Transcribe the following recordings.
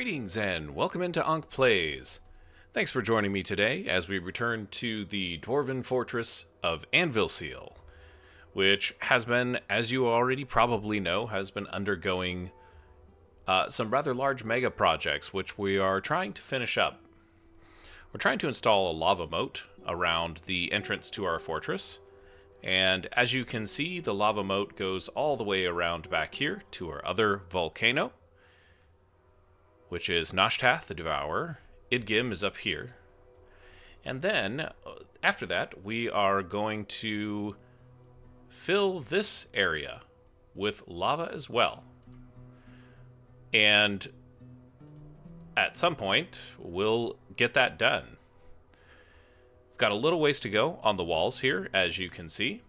Greetings and welcome into Ankh Plays. Thanks for joining me today as we return to the Dwarven fortress of Anvilseal, which has been, as you already probably know, has been undergoing some rather large mega projects, which we are trying to finish up. We're trying to install a lava moat around the entrance to our fortress, and as you can see, the lava moat goes all the way around back here to our other volcano, which is Noshtath the Devourer. Idgim is up here. And then, after that, we are going to fill this area with lava as well. And at some point, we'll get that done. We've got a little ways to go on the walls here, as you can see.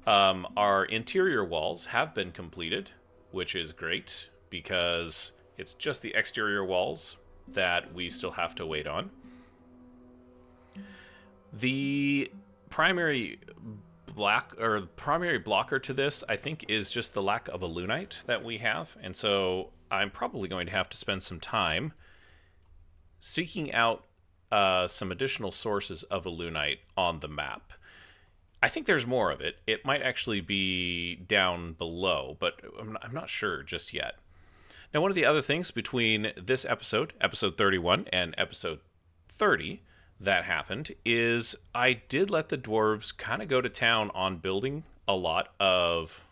Our interior walls have been completed, which is great, because it's just the exterior walls that we still have to wait on. The primary blocker to this, I think, is just the lack of a lunite that we have, and so I'm probably going to have to spend some time seeking out some additional sources of a lunite on the map. I think there's more of it. It might actually be down below, but I'm not sure just yet. Now, one of the other things between this episode, episode 31, and episode 30 that happened is I did let the dwarves kind of go to town on building a lot of...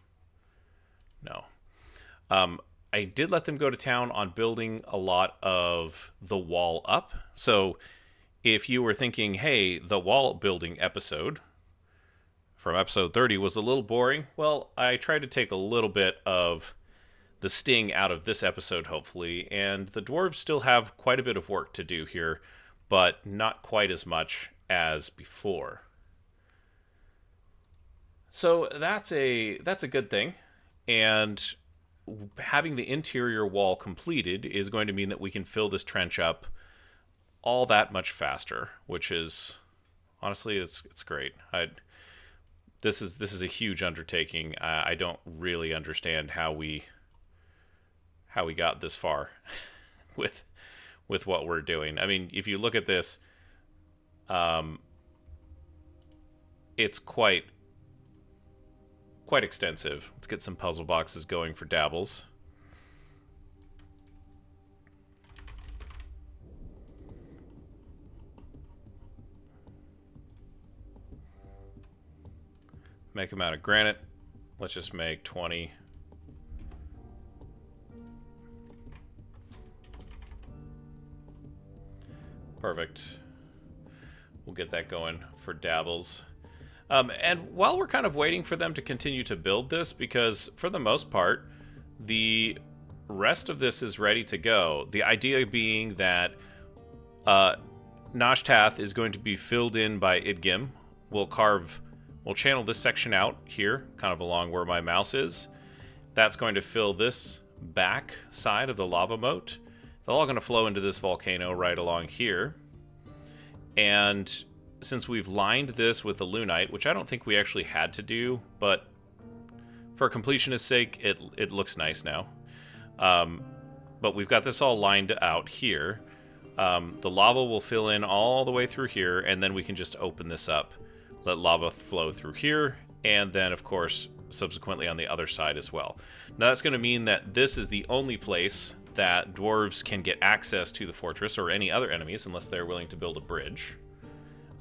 I did let them go to town on building a lot of the wall up. So if you were thinking, hey, the wall building episode from episode 30 was a little boring, well, I tried to take a little bit of the sting out of this episode, hopefully, and the dwarves still have quite a bit of work to do here, but not quite as much as before. So that's a good thing, and having the interior wall completed is going to mean that we can fill this trench up all that much faster, which is, honestly, it's great. This is a huge undertaking. I don't really understand how we got this far with what we're doing. I mean, if you look at this, it's quite extensive. Let's get some puzzle boxes going for Dabbles. Make them out of granite. Let's just make 20. Perfect. We'll get that going for Dabbles. And while we're kind of waiting for them to continue to build this, because for the most part, the rest of this is ready to go. The idea being that Noshtath is going to be filled in by Idgim. We'll channel this section out here, kind of along where my mouse is. That's going to fill this back side of the lava moat. They're all going to flow into this volcano right along here. And since we've lined this with the lunite, which I don't think we actually had to do, but for completionist's sake, it looks nice now. But we've got this all lined out here. The lava will fill in all the way through here, and then we can just open this up. Let lava flow through here, and then, of course, subsequently on the other side as well. Now, that's going to mean that this is the only place that dwarves can get access to the fortress, or any other enemies, unless they're willing to build a bridge.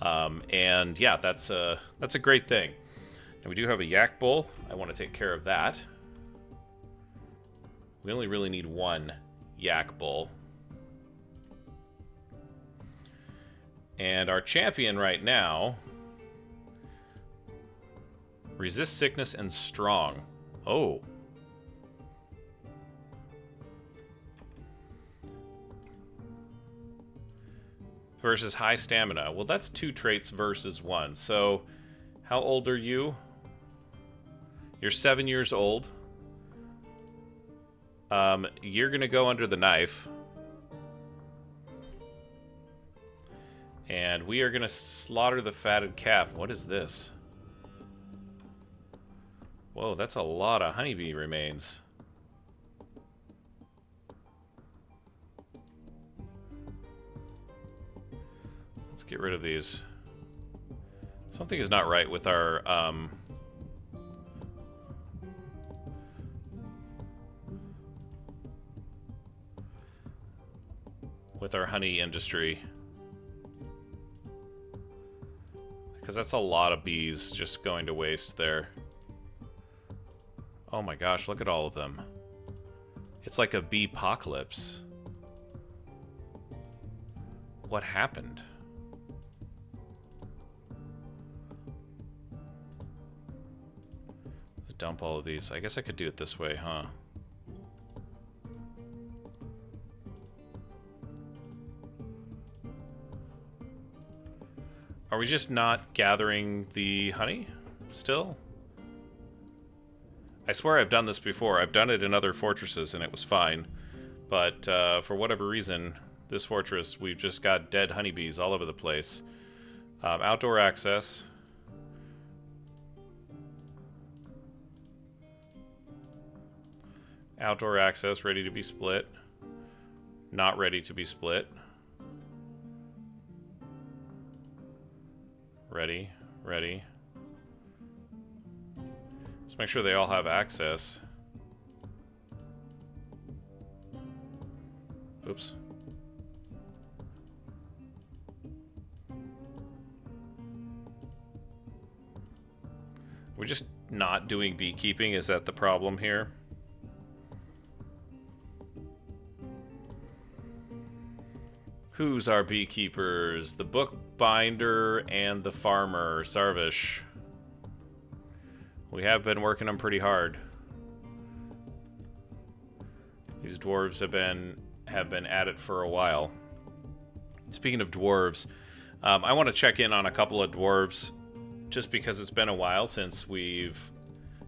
And yeah, that's a great thing. And we do have a yak bowl. I want to take care of that. We only really need one yak bowl. And our champion right now... resist sickness and strong. Oh. Versus high stamina. Well, that's 2 traits versus 1. So, how old are you? You're 7 years old. You're gonna go under the knife. And we are gonna slaughter the fatted calf. What is this? Whoa, that's a lot of honeybee remains. get rid of these. Something is not right with our honey industry. Because that's a lot of bees just going to waste there. Oh my gosh, look at all of them. It's like a bee-pocalypse. What happened? Dump all of these. I guess I could do it this way, huh? Are we just not gathering the honey still? I swear I've done this before. I've done it in other fortresses and it was fine. But for whatever reason, this fortress, we've just got dead honeybees all over the place. Outdoor access. Outdoor access, ready to be split. Not ready to be split. Ready, ready. Let's make sure they all have access. Oops. We're just not doing beekeeping. Is that the problem here? Who's our beekeepers? The bookbinder and the farmer, Sarvish. We have been working them pretty hard. These dwarves have been at it for a while. Speaking of dwarves, I want to check in on a couple of dwarves just because it's been a while since we've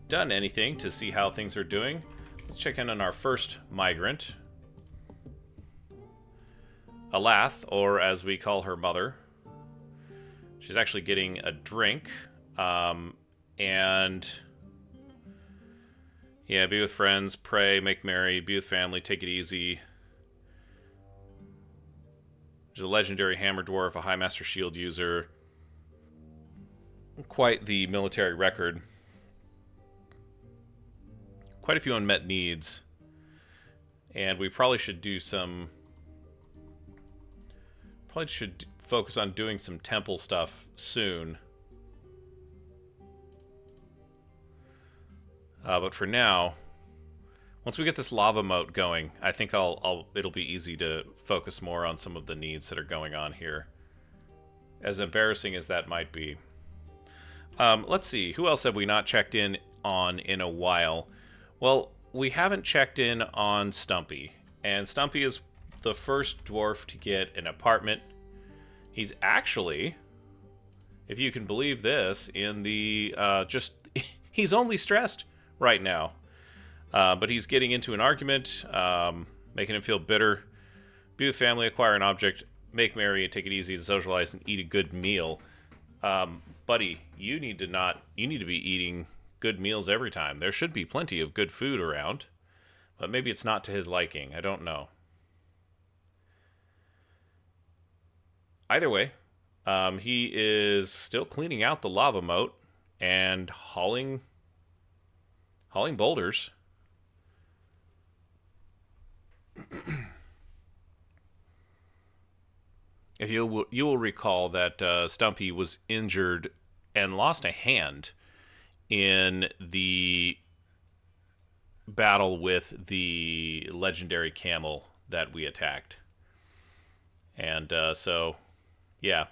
done anything to see how things are doing. Let's check in on our first migrant. Alath, or as we call her, Mother. She's actually getting a drink. And yeah, be with friends, pray, make merry, be with family, take it easy. She's a legendary hammer dwarf, a high master shield user. Quite the military record. Quite a few unmet needs. And we probably should do some... Probably should focus on doing some temple stuff soon. But for now, once we get this lava moat going, I think it'll be easy to focus more on some of the needs that are going on here. As embarrassing as that might be. Let's see, who else have we not checked in on in a while? Well, we haven't checked in on Stumpy. And Stumpy is the first dwarf to get an apartment. He's actually, if you can believe this, in the he's only stressed right now. But he's getting into an argument, making him feel bitter. Be with family, acquire an object, make merry, and take it easy to socialize and eat a good meal. Buddy, you need to be eating good meals every time. There should be plenty of good food around. But maybe it's not to his liking. I don't know. Either way, he is still cleaning out the lava moat and hauling boulders. If you will recall that Stumpy was injured and lost a hand in the battle with the legendary camel that we attacked. And so, yeah.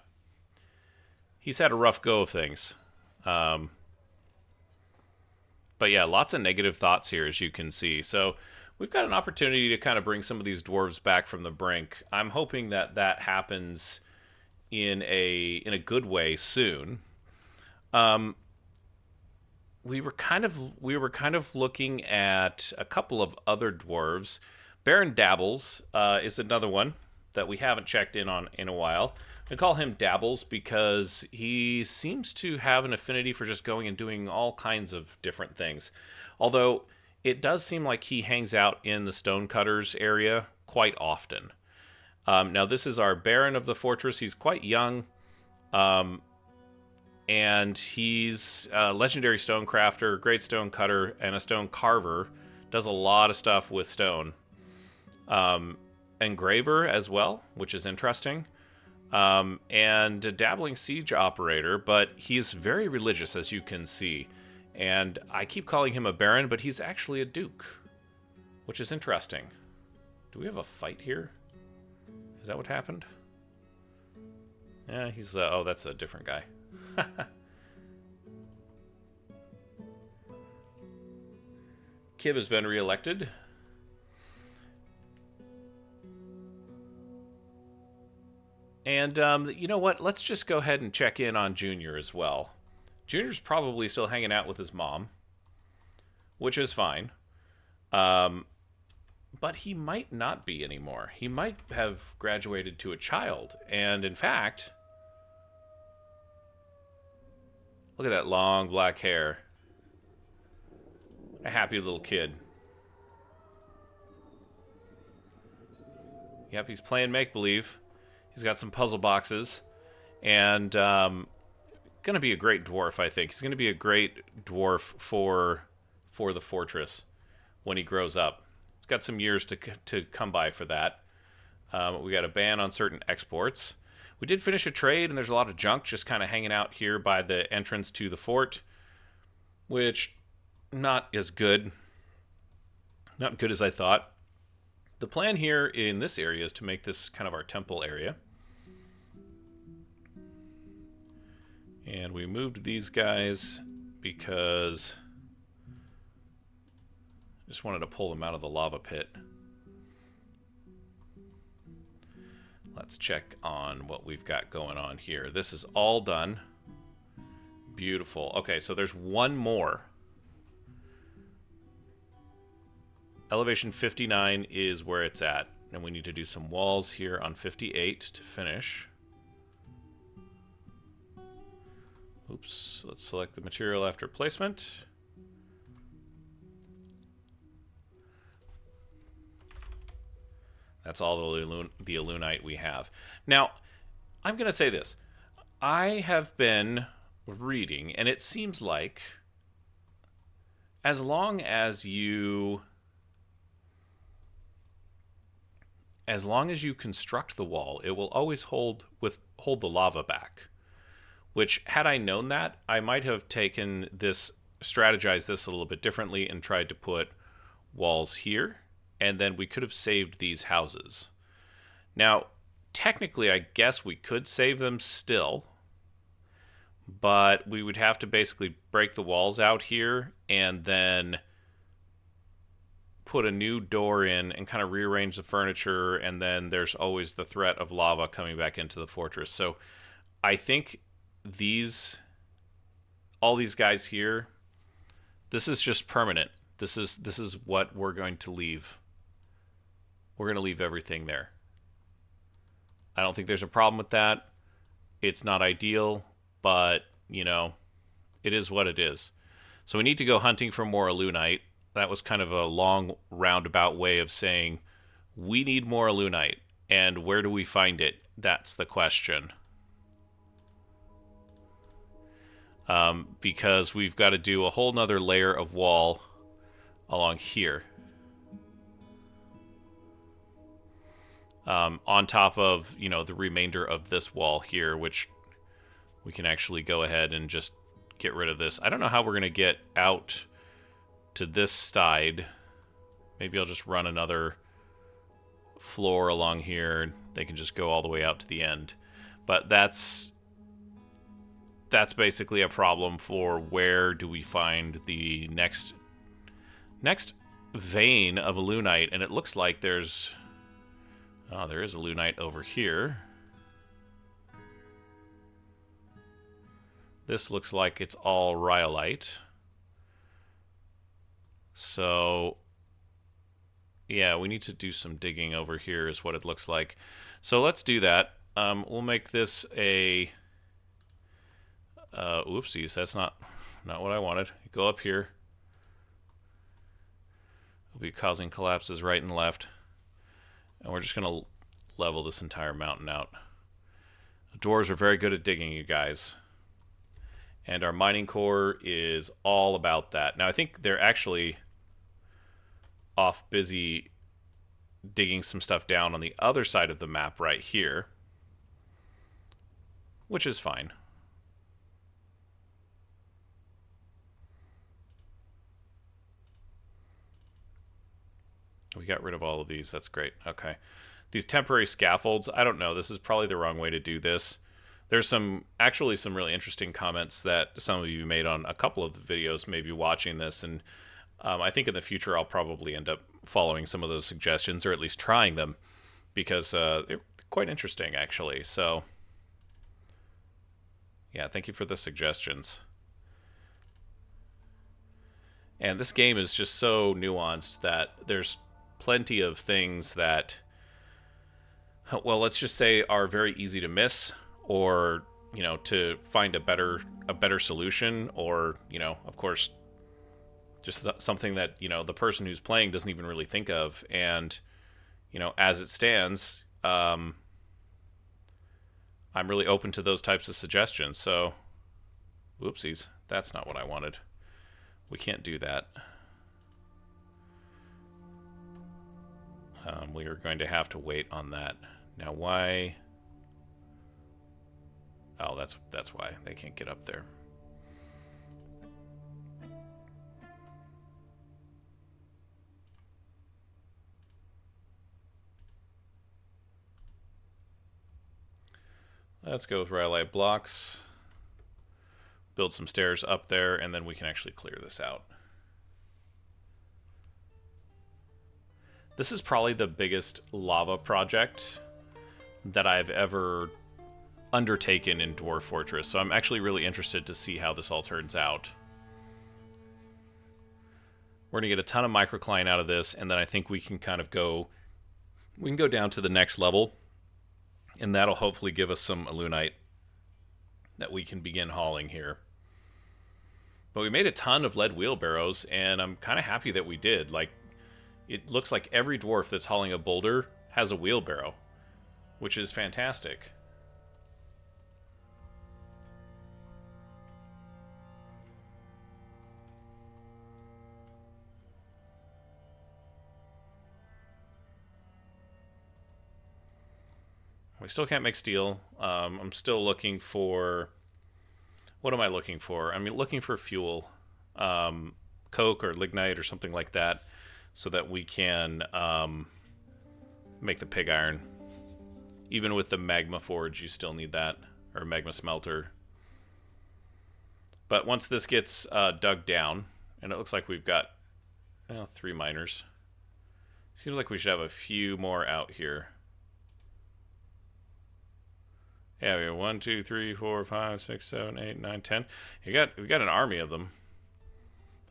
He's had a rough go of things. But yeah, lots of negative thoughts here, as you can see. So we've got an opportunity to kind of bring some of these dwarves back from the brink. I'm hoping that that happens in a good way soon. We were kind of looking at a couple of other dwarves. Baron Dabbles is another one that we haven't checked in on in a while. I call him Dabbles because he seems to have an affinity for just going and doing all kinds of different things. Although it does seem like he hangs out in the stonecutters area quite often. Now this is our Baron of the fortress. He's quite young. And he's a legendary stone crafter, great stone cutter, and a stone carver. Does a lot of stuff with stone. Engraver as well, which is interesting. And a dabbling siege operator, but he's very religious, as you can see. And I keep calling him a baron, but he's actually a duke, which is interesting. Do we have a fight here? Is that what happened? Yeah, he's... oh, that's a different guy. Kib has been reelected. And you know what? Let's just go ahead and check in on Junior as well. Junior's probably still hanging out with his mom, which is fine. But he might not be anymore. He might have graduated to a child. And in fact, look at that long black hair. A happy little kid. Yep, he's playing make-believe. He's got some puzzle boxes. And going to be a great dwarf, I think. He's going to be a great dwarf for the fortress when he grows up. He's got some years to come by for that. We got a ban on certain exports. We did finish a trade, and there's a lot of junk just kind of hanging out here by the entrance to the fort, which not as good. Not good as I thought. The plan here in this area is to make this kind of our temple area. And we moved these guys because I just wanted to pull them out of the lava pit. Let's check on what we've got going on here. This is all done. Beautiful. Okay, so there's one more. Elevation 59 is where it's at. And we need to do some walls here on 58 to finish. Oops, let's select the material after placement. That's all the Alunite we have. Now, I'm going to say this. I have been reading, and it seems like as long as you construct the wall, it will always hold the lava back. Which, had I known that, I might have strategized this a little bit differently and tried to put walls here, and then we could have saved these houses. Now, technically, I guess we could save them still, but we would have to basically break the walls out here and then put a new door in and kind of rearrange the furniture, and then there's always the threat of lava coming back into the fortress. So I think all these guys here, this is just permanent. This is what we're going to leave. We're going to leave everything there. I don't think there's a problem with that. It's not ideal, but, you know, it is what it is. So we need to go hunting for more Alunite. That was kind of a long roundabout way of saying we need more Alunite. And where do we find it? That's the question. Because we've got to do a whole nother layer of wall along here. On top of, you know, the remainder of this wall here, which we can actually go ahead and just get rid of this. I don't know how we're going to get out to this side. Maybe I'll just run another floor along here. They can just go all the way out to the end. But that's basically a problem for where do we find the next vein of Alunite, and it looks like there is Alunite over here. This looks like it's all rhyolite. So yeah, we need to do some digging over here is what it looks like. So let's do that. We'll make this a oopsies, that's not what I wanted. Go up here. We'll be causing collapses right and left. And we're just going to level this entire mountain out. The dwarves are very good at digging, you guys. And our mining core is all about that. Now, I think they're actually off busy digging some stuff down on the other side of the map right here, which is fine. We got rid of all of these. That's great. Okay. These temporary scaffolds, I don't know. This is probably the wrong way to do this. There's actually some really interesting comments that some of you made on a couple of the videos maybe watching this, and I think in the future I'll probably end up following some of those suggestions, or at least trying them, because they're quite interesting actually. So yeah, thank you for the suggestions. And this game is just so nuanced that there's plenty of things that, well, let's just say are very easy to miss, or, you know, to find a better solution, or, you know, of course, just something that, you know, the person who's playing doesn't even really think of. And, you know, as it stands, I'm really open to those types of suggestions. So, whoopsies, that's not what I wanted. We can't do that. We are going to have to wait on that. Now, why? Oh, that's why they can't get up there. Let's go with rhyolite blocks. Build some stairs up there, and then we can actually clear this out. This is probably the biggest lava project that I've ever undertaken in Dwarf Fortress, so I'm actually really interested to see how this all turns out. We're going to get a ton of microcline out of this, and then I think we can kind of go down to the next level, and that'll hopefully give us some alunite that we can begin hauling here. But we made a ton of lead wheelbarrows, and I'm kind of happy that we did. Like, it looks like every dwarf that's hauling a boulder has a wheelbarrow, which is fantastic. We still can't make steel. I'm still looking for... What am I looking for? I'm looking for fuel. Coke or lignite or something like that, so that we can make the pig iron. Even with the magma forge, you still need that, or magma smelter. But once this gets dug down, and it looks like we've got 3 miners. Seems like we should have a few more out here. Yeah, we have 1, 2, 3, 4, 5, 6, 7, 8, 9, 10. We got an army of them.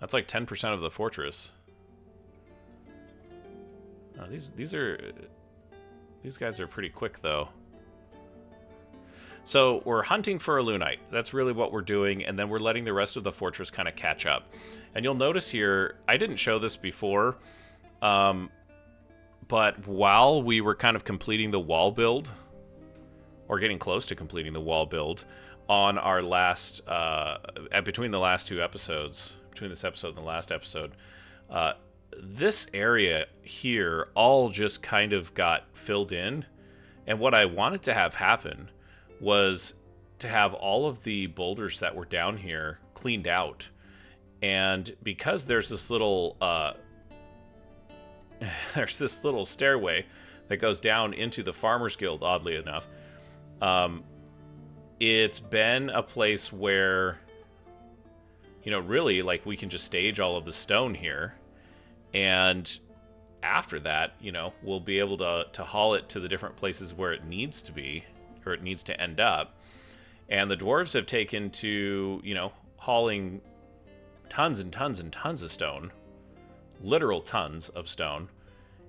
That's like 10% of the fortress. These guys are pretty quick though. So we're hunting for alunite. That's really what we're doing, and then we're letting the rest of the fortress kind of catch up. And you'll notice here, I didn't show this before, but while we were kind of completing the wall build, or getting close to completing the wall build, on our last, between the last 2 episodes, between this episode and the last episode, this area here all just kind of got filled in. And what I wanted to have happen was to have all of the boulders that were down here cleaned out. And because there's this little stairway that goes down into the Farmers Guild, oddly enough, it's been a place where, you know, really, like, we can just stage all of the stone here, and after that, you know, we'll be able to haul it to the different places where it needs to be, or it needs to end up. And the dwarves have taken to, you know, hauling tons and tons and tons of stone, literal tons of stone,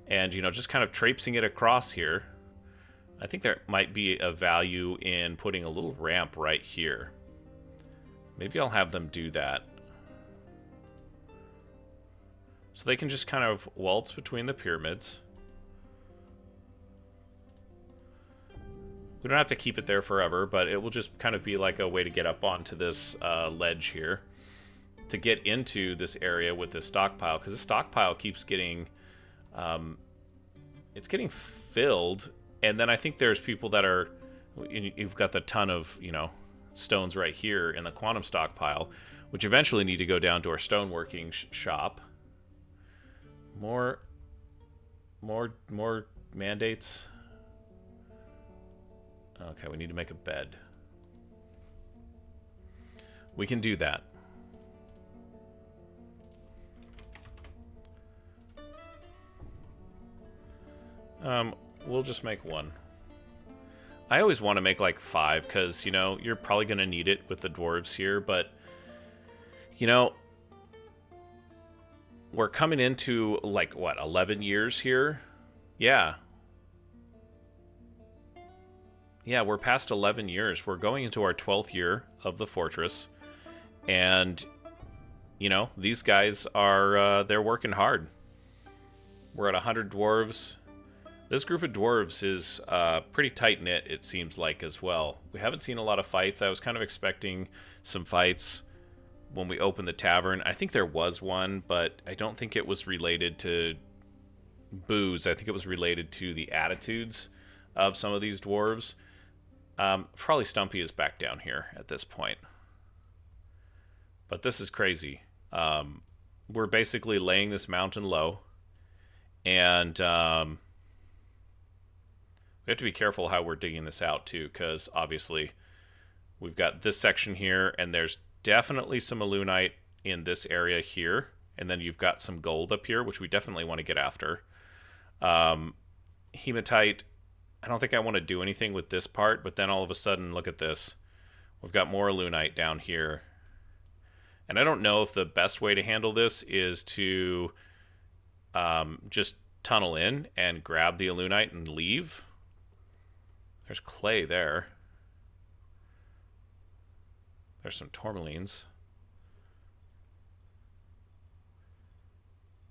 and, you know, just kind of traipsing it across here. I think there might be a value in putting a little ramp right here. Maybe I'll have them do that. So they can just kind of waltz between the pyramids. We don't have to keep it there forever, but it will just kind of be like a way to get up onto this ledge here. To get into this area with this stockpile, because the stockpile keeps getting... it's getting filled, and then I think there's people that are... You've got the ton of, you know, stones right here in the quantum stockpile, which eventually need to go down to our stoneworking shop. More mandates. Okay, we need to make a bed. We can do that. We'll just make one. I always want to make like 5 because, you know, you're probably going to need it with the dwarves here, but, you know, we're coming into like, what, 11 years here? Yeah. Yeah, we're past 11 years. We're going into our 12th year of the fortress. And, you know, these guys are, they're working hard. We're at 100 dwarves. This group of dwarves is pretty tight-knit, it seems like, as well. We haven't seen a lot of fights. I was kind of expecting some fights when we opened the tavern. I think there was one, but I don't think it was related to booze. I think it was related to the attitudes of some of these dwarves. Probably Stumpy is back down here at this point. But this is crazy. We're basically laying this mountain low. And we have to be careful how we're digging this out, too, because obviously we've got this section here, and there's definitely some Alunite in this area here. And then you've got some gold up here, which we definitely want to get after. Hematite... I don't think I want to do anything with this part, but then all of a sudden, look at this. We've got more Alunite down here. And I don't know if the best way to handle this is to just tunnel in and grab the Alunite and leave. There's clay there. There's some tourmalines.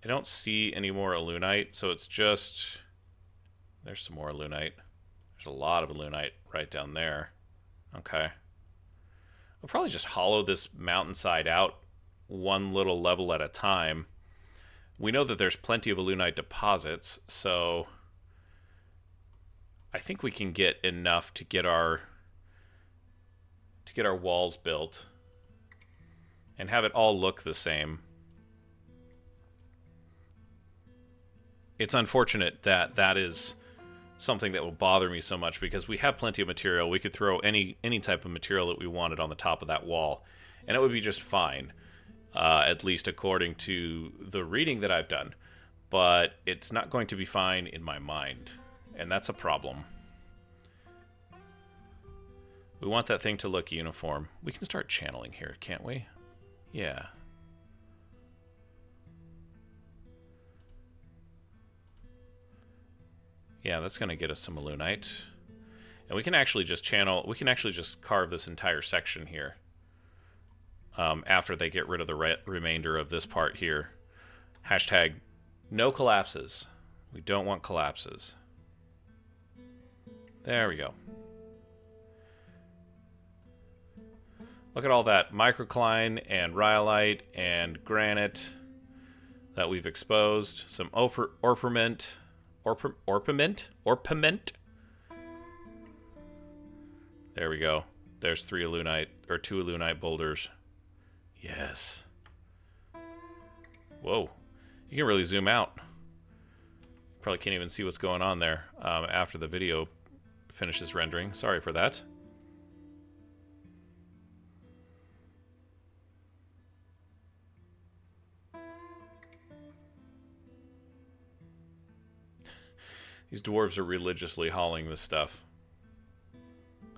I don't see any more Alunite, so it's just... There's some more Alunite. There's a lot of Alunite right down there. Okay. I'll probably just hollow this mountainside out one little level at a time. We know that there's plenty of Alunite deposits, so I think we can get enough to get our walls built and have it all look the same. It's unfortunate that that is something that will bother me so much because we have plenty of material. We could throw any type of material that we wanted on the top of that wall, and it would be just fine, at least according to the reading that I've done. But it's not going to be fine in my mind, and that's a problem. We want that thing to look uniform. We can start channeling here, can't we? Yeah. Yeah, that's going to get us some Alunite. And we can actually just channel... We can actually just carve this entire section here. After they get rid of the remainder of this part here. Hashtag no collapses. We don't want collapses. There we go. Look at all that microcline and rhyolite and granite that we've exposed. Some orpiment. Orpiment? There we go. There's 2 Alunite boulders. Yes. Whoa. You can really zoom out. Probably can't even see what's going on there after the video finishes rendering. Sorry for that. These dwarves are religiously hauling this stuff.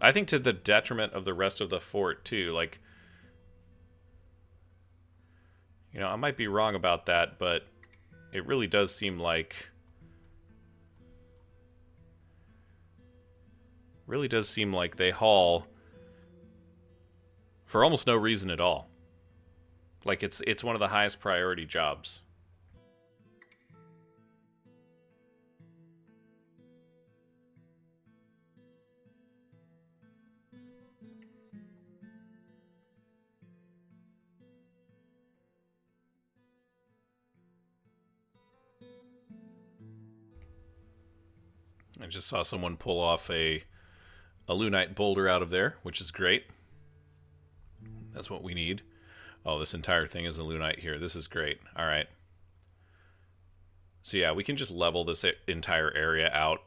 I think to the detriment of the rest of the fort, too. Like, you know, I might be wrong about that, but it really does seem like... Really does seem like they haul for almost no reason at all. Like, it's one of the highest priority jobs. I just saw someone pull off a lunite boulder out of there, which is great. That's what we need. Oh, this entire thing is a lunite here. This is great. All right. So yeah, we can just level this entire area out.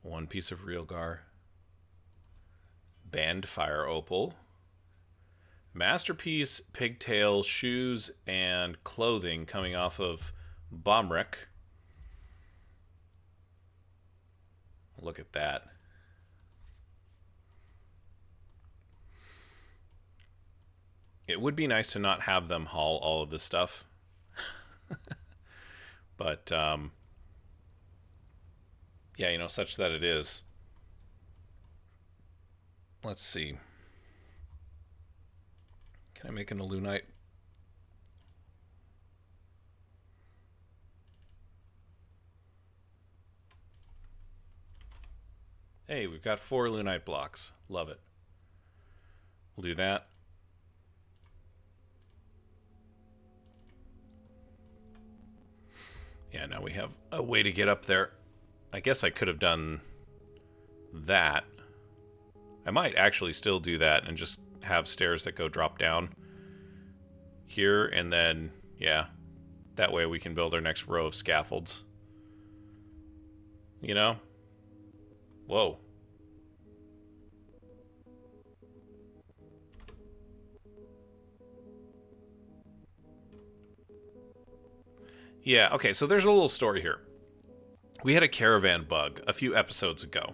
One piece of realgar. Band fire opal. Masterpiece, pigtail, shoes, and clothing coming off of Bomrek. Look at that. It would be nice to not have them haul all of this stuff. But, yeah, you know, such that it is. Let's see. Can I make an alunite? Hey, we've got 4 lunite blocks. Love it. We'll do that. Yeah, now we have a way to get up there. I guess I could have done that. I might actually still do that and just have stairs that go drop down here, and then, yeah, that way we can build our next row of scaffolds. You know? Whoa. Yeah, okay, so there's a little story here. We had a caravan bug a few episodes ago,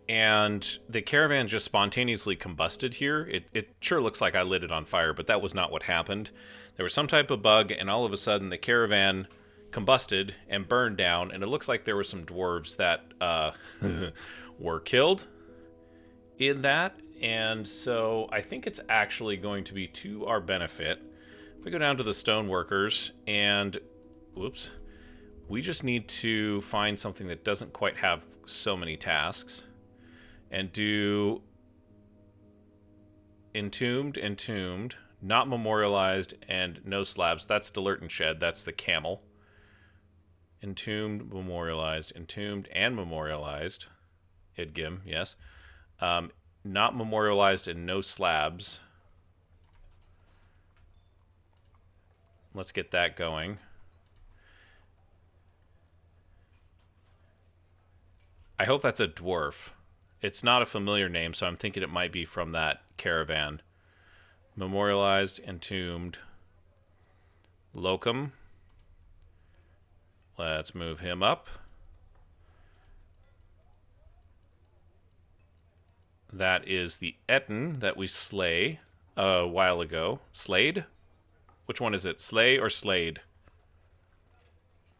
and the caravan just spontaneously combusted here. It sure looks like I lit it on fire, but that was not what happened. There was some type of bug, and all of a sudden the caravan combusted and burned down, and it looks like there were some dwarves that were killed in that, and so I think it's actually going to be to our benefit. If we go down to the stoneworkers and... whoops. We just need to find something that doesn't quite have so many tasks. And do entombed, not memorialized, and no slabs. That's Delert and Shed. That's the camel. Entombed, memorialized, entombed, and memorialized. Idgim, yes. Not memorialized and no slabs. Let's get that going. I hope that's a dwarf. It's not a familiar name, so I'm thinking it might be from that caravan. Memorialized, entombed. Locum. Let's move him up. That is the Etten that we slay a while ago. Slayed? Which one is it? Slay or Slade?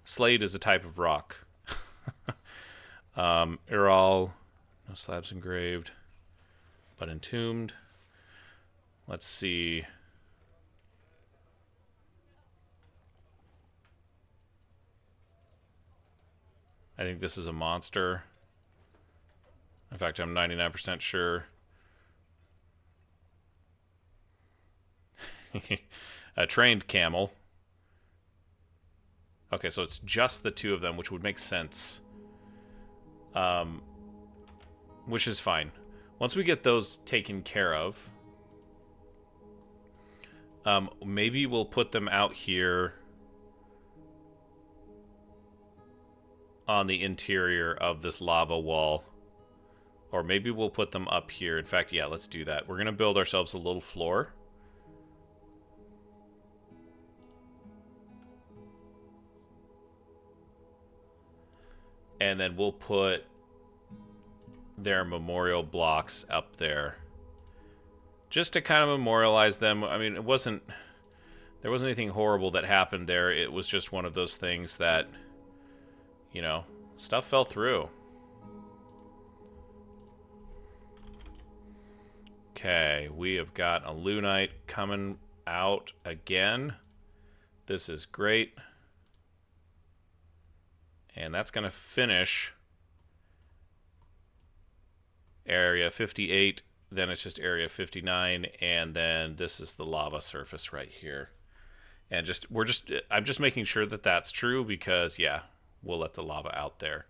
Slade is a type of rock. Ural, no slabs engraved, but entombed. Let's see. I think this is a monster. In fact, I'm 99% sure. A trained camel. Okay, so it's just the 2 of them, which would make sense. Which is fine. Once we get those taken care of, maybe we'll put them out here on the interior of this lava wall. Or maybe we'll put them up here. In fact, yeah, let's do that. We're going to build ourselves a little floor. And then we'll put their memorial blocks up there. Just to kind of memorialize them. I mean, there wasn't anything horrible that happened there. It was just one of those things that, you know, stuff fell through. Okay, we have got a lunite coming out again. This is great. And that's going to finish area 58. Then it's just area 59. And then this is the lava surface right here. And I'm just making sure that that's true because, yeah, we'll let the lava out there.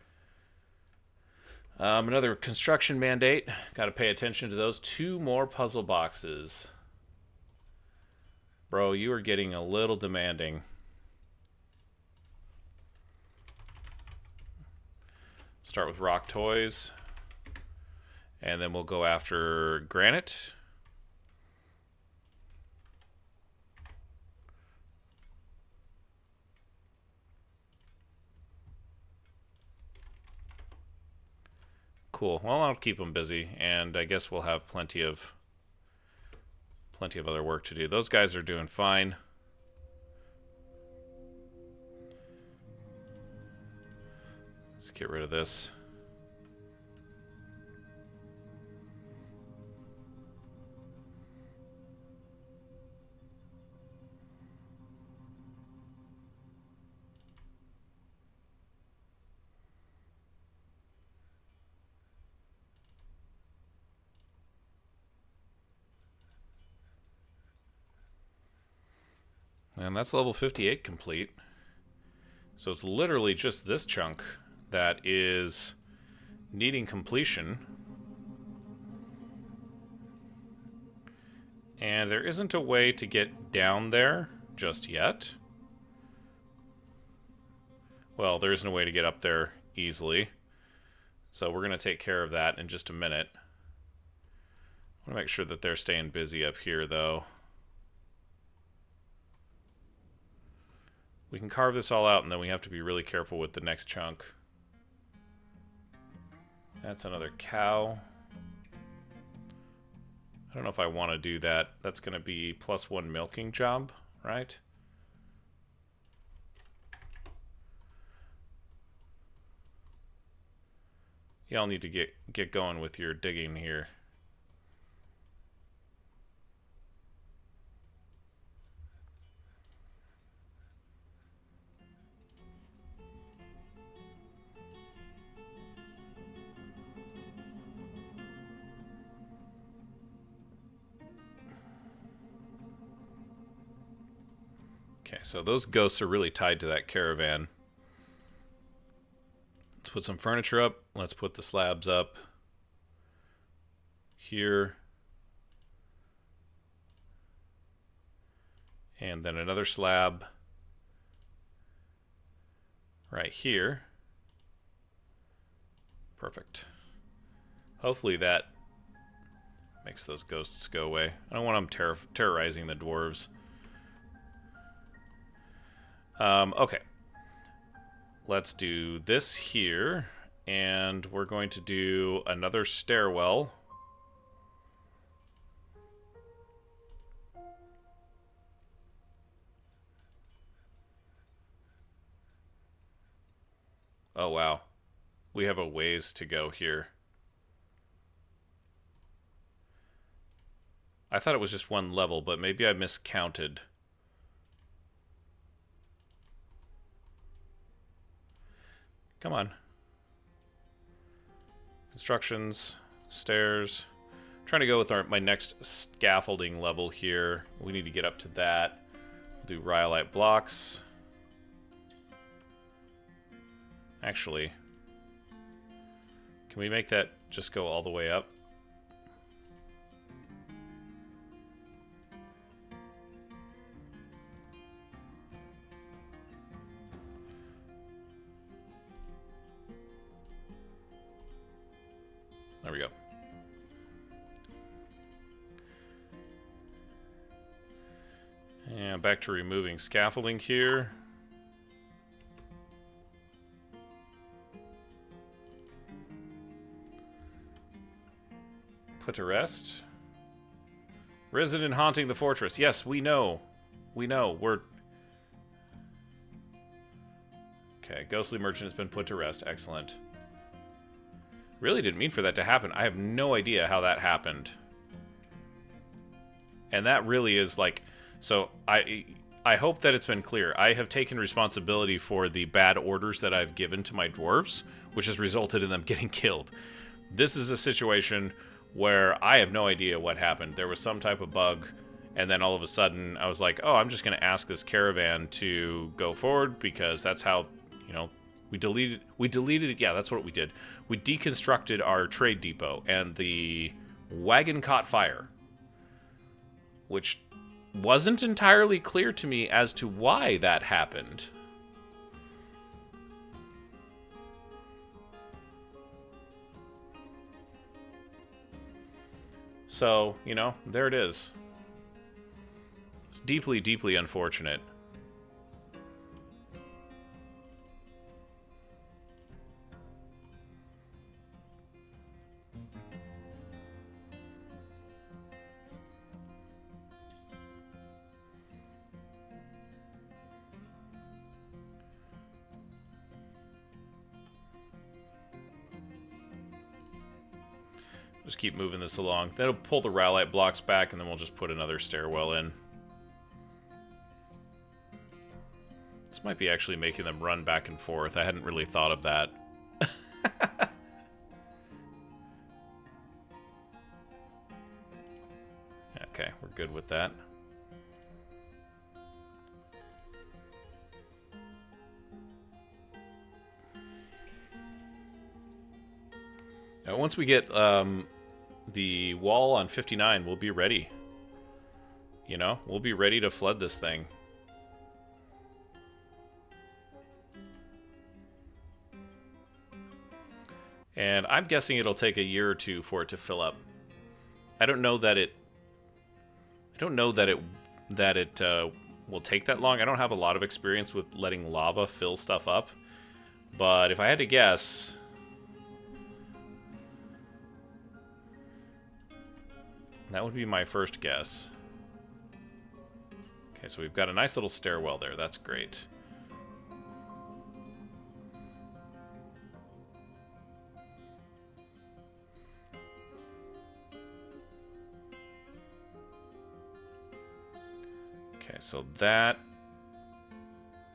Another construction mandate. Got to pay attention to those. 2 more puzzle boxes. Bro, you are getting a little demanding. Start with rock toys. And then we'll go after granite. Cool. Well, I'll keep them busy, and I guess we'll have plenty of other work to do. Those guys are doing fine. Let's get rid of this. And that's level 58 complete. So it's literally just this chunk that is needing completion. And there isn't a way to get down there just yet. Well, there isn't a way to get up there easily. So we're going to take care of that in just a minute. I want to make sure that they're staying busy up here, though. We can carve this all out, and then we have to be really careful with the next chunk. That's another cow. I don't know if I want to do that. That's going to be +1 milking job, right? Y'all need to get going with your digging here. Okay, so those ghosts are really tied to that caravan. Let's put some furniture up. Let's put the slabs up here. And then another slab right here. Perfect. Hopefully that makes those ghosts go away. I don't want them terrorizing the dwarves. Okay. Let's do this here, and we're going to do another stairwell. Oh, wow. We have a ways to go here. I thought it was just 1 level, but maybe I miscounted. Come on. Constructions, stairs. I'm trying to go with my next scaffolding level here. We need to get up to that. We'll do rhyolite blocks. Actually, can we make that just go all the way up? There we go. And back to removing scaffolding here. Put to rest. Resident haunting the fortress. Yes, we know. We know. We're... Okay, ghostly merchant has been put to rest. Excellent. Really didn't mean for that to happen. I have no idea how that happened. And that really is like... So, I hope that it's been clear. I have taken responsibility for the bad orders that I've given to my dwarves, which has resulted in them getting killed. This is a situation where I have no idea what happened. There was some type of bug, And then all of a sudden, I was like, oh, I'm just going to ask this caravan to go forward because that's how, you know, we deleted it. Yeah, that's what we did. We deconstructed our trade depot, and the wagon caught fire, which wasn't entirely clear to me as to why that happened. So, you know, there it is. It's deeply, deeply unfortunate. Just keep moving this along. That'll pull the rowlite blocks back, and then we'll just put another stairwell in. This might be actually making them run back and forth. I hadn't really thought of that. Okay, we're good with that. Once we get the wall on 59, we'll be ready. You know, we'll be ready to flood this thing. And I'm guessing it'll take a year or two for it to fill up. I don't know that it will take that long. I don't have a lot of experience with letting lava fill stuff up. But if I had to guess, that would be my first guess. Okay, so we've got a nice little stairwell there. That's great. Okay, so that...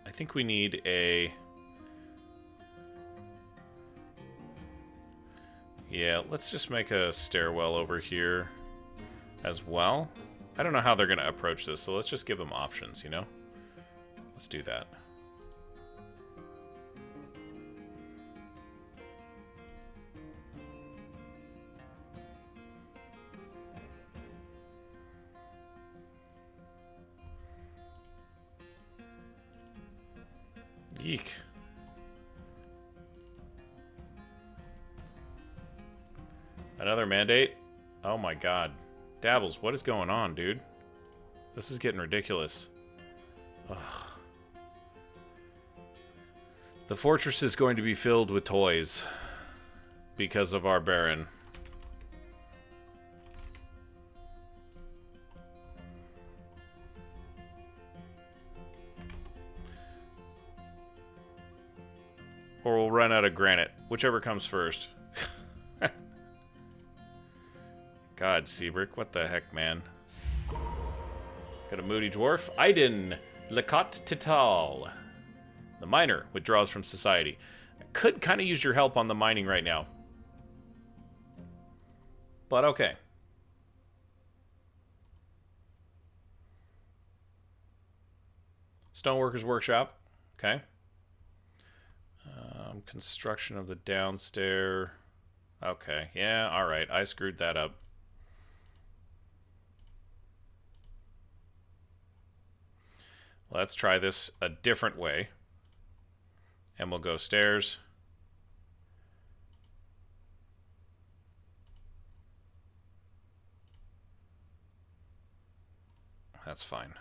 I think we need a... Yeah, let's just make a stairwell over here as well. I don't know how they're going to approach this, so let's just give them options, you know? Let's do that. Eek. Another mandate? Oh my god. Dabbles, what is going on, dude? This is getting ridiculous. Ugh. The fortress is going to be filled with toys because of our Baron. Or we'll run out of granite, whichever comes first. God, Seabrick, what the heck, man? Got a moody dwarf. Iden, Lecotte Tital. The miner withdraws from society. I could kind of use your help on the mining right now. But okay. Stoneworkers Workshop. Okay. Construction of the downstairs. Okay, yeah, alright. I screwed that up. Let's try this a different way. And we'll go stairs. That's fine.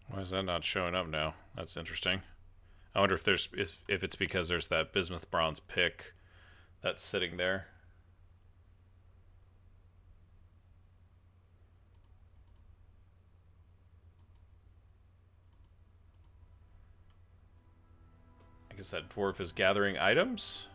Why is that not showing up now? That's interesting. I wonder if it's because there's that bismuth bronze pick that's sitting there. guess that dwarf is gathering items.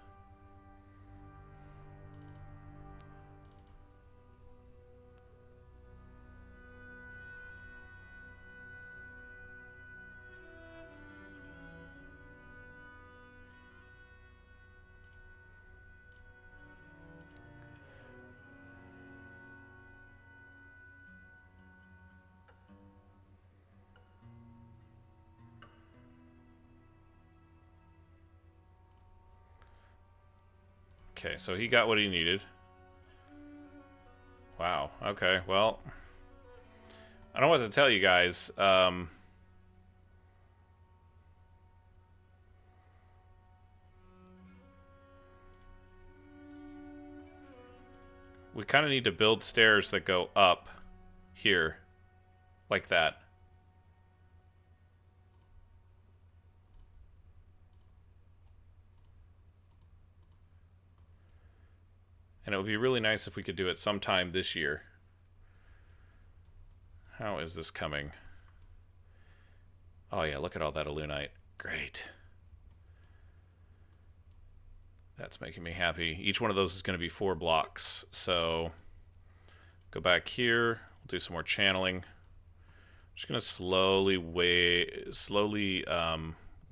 Okay, so he got what he needed. Wow, okay, well, I don't know what to tell you guys. We kind of need to build stairs that go up here, like that. And it would be really nice if we could do it sometime this year. How is this coming? Oh yeah, look at all that alunite. Great. That's making me happy. Each one of those is going to be 4 blocks. So go back here. We'll do some more channeling. Just going to slowly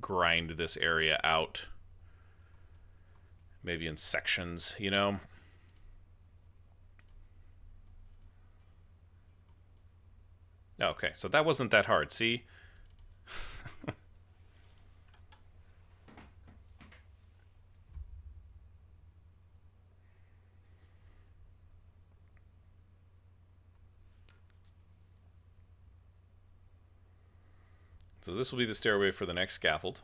grind this area out. Maybe in sections, you know? Okay, so that wasn't that hard, see? So this will be the stairway for the next scaffold.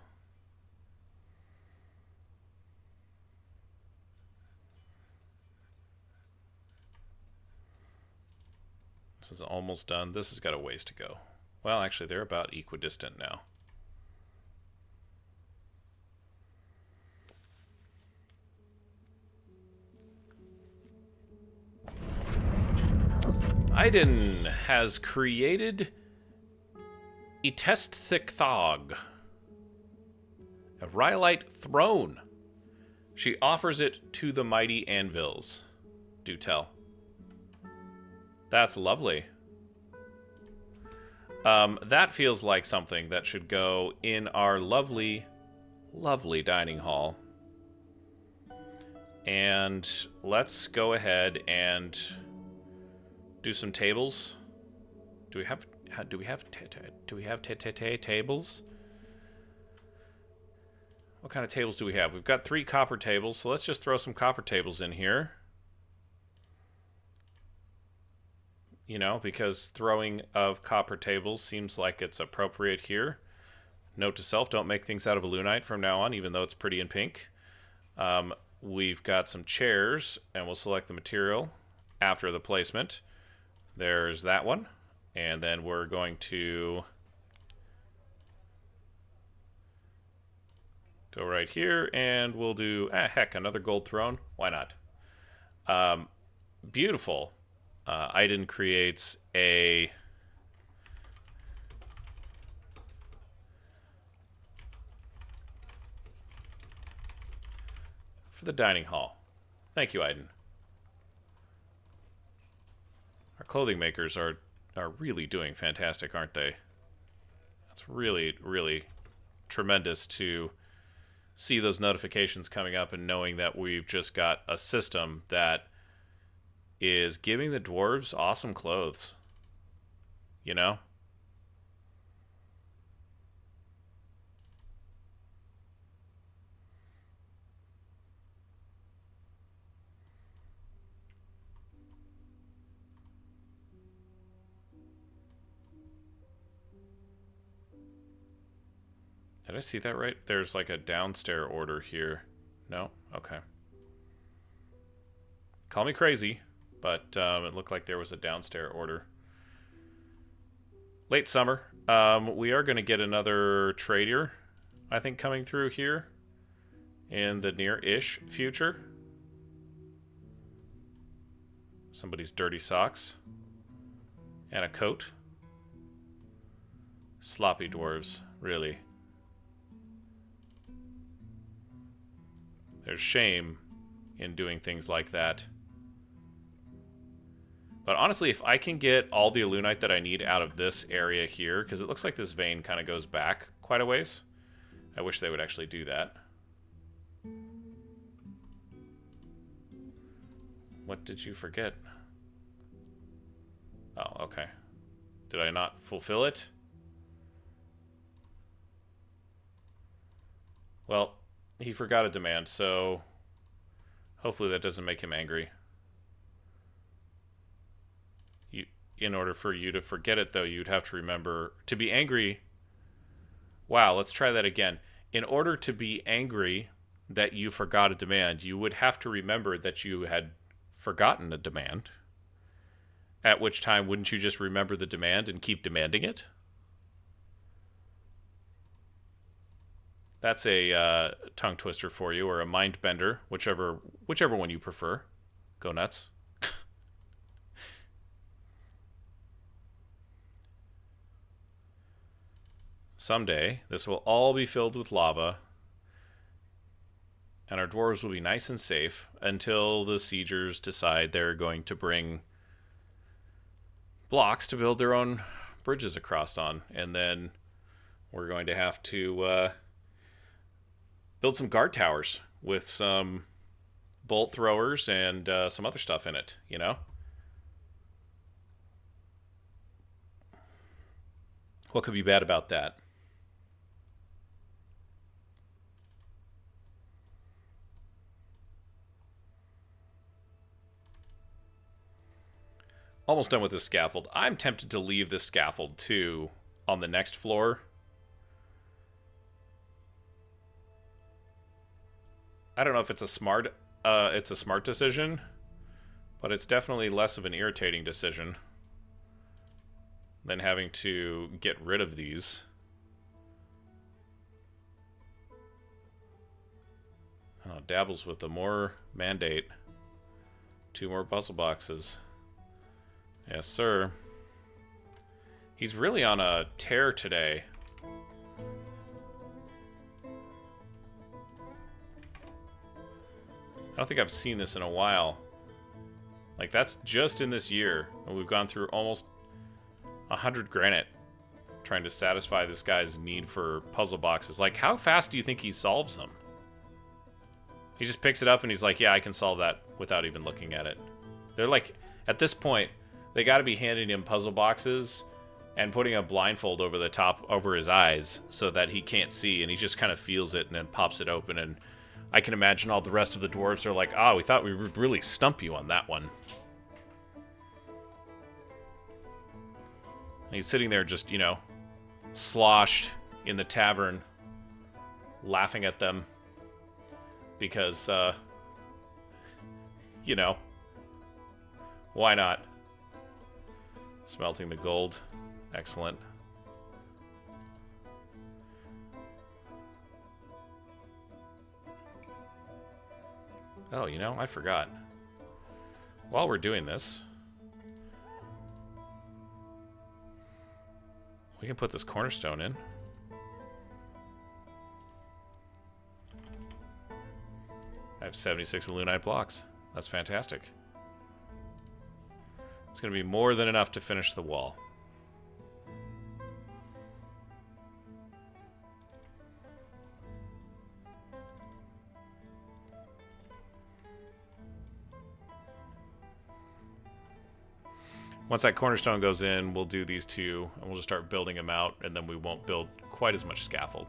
This is almost done. This has got a ways to go. Well, actually, they're about equidistant now. Iden has created Etesthicthog, a rhyolite throne. She offers it to the mighty Anvils. Do tell. That's lovely. That feels like something that should go in our lovely, lovely dining hall. And let's go ahead and do some tables. Do we have tables? What kind of tables do we have? We've got 3 copper tables, so let's just throw some copper tables in here. You know, because throwing of copper tables seems like it's appropriate here. Note to self, don't make things out of alunite from now on, even though it's pretty in pink. We've got some chairs, and we'll select the material after the placement. There's that one. And then we're going to go right here, and we'll do, heck, another gold throne. Why not? Beautiful. Iden creates a for the dining hall. Thank you, Iden. Our clothing makers are really doing fantastic, aren't they? That's really, really tremendous to see those notifications coming up and knowing that we've just got a system that is giving the dwarves awesome clothes. You know? Did I see that right? There's like a downstairs order here. No? Okay. Call me crazy, but it looked like there was a downstairs order. Late summer. We are going to get another trader, I think, coming through here in the near-ish future. Somebody's dirty socks. And a coat. Sloppy dwarves, really. There's shame in doing things like that. But honestly, if I can get all the Alunite that I need out of this area here, because it looks like this vein kind of goes back quite a ways. I wish they would actually do that. What did you forget? Oh, okay. Did I not fulfill it? Well, he forgot a demand, so hopefully that doesn't make him angry. In order for you to forget it, though, you'd have to remember to be angry. Wow, let's try that again. In order to be angry that you forgot a demand, you would have to remember that you had forgotten a demand. At which time, wouldn't you just remember the demand and keep demanding it? That's a tongue twister for you, or a mind bender, whichever one you prefer. Go nuts. Someday, this will all be filled with lava, and our dwarves will be nice and safe until the siegers decide they're going to bring blocks to build their own bridges across on, and then we're going to have to build some guard towers with some bolt throwers and some other stuff in it, you know? What could be bad about that? Almost done with this scaffold. I'm tempted to leave this scaffold, too, on the next floor. I don't know if it's a smart decision, but it's definitely less of an irritating decision than having to get rid of these. Oh, Dabbles with the more mandate. 2 more puzzle boxes. Yes, sir. He's really on a tear today. I don't think I've seen this in a while. Like, that's just in this year. And we've gone through almost 100 granite trying to satisfy this guy's need for puzzle boxes. Like, how fast do you think he solves them? He just picks it up and he's like, yeah, I can solve that without even looking at it. They're like, at this point, they got to be handing him puzzle boxes and putting a blindfold over the top, over his eyes, so that he can't see, and he just kind of feels it and then pops it open. And I can imagine all the rest of the dwarves are like, oh, we thought we would really stump you on that one. And he's sitting there just, you know, sloshed in the tavern, laughing at them because, you know, why not? Smelting the gold. Excellent. Oh, you know, I forgot. While we're doing this, we can put this cornerstone in. I have 76 Alunite blocks. That's fantastic. It's going to be more than enough to finish the wall. Once that cornerstone goes in, we'll do these two, and we'll just start building them out, and then we won't build quite as much scaffold.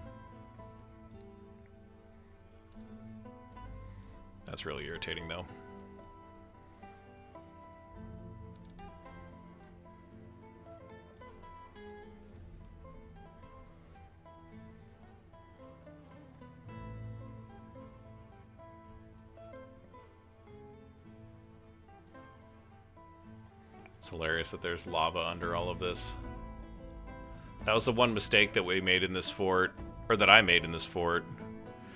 That's really irritating, though. It's hilarious that there's lava under all of this. That was the one mistake that we made in this fort, or that I made in this fort.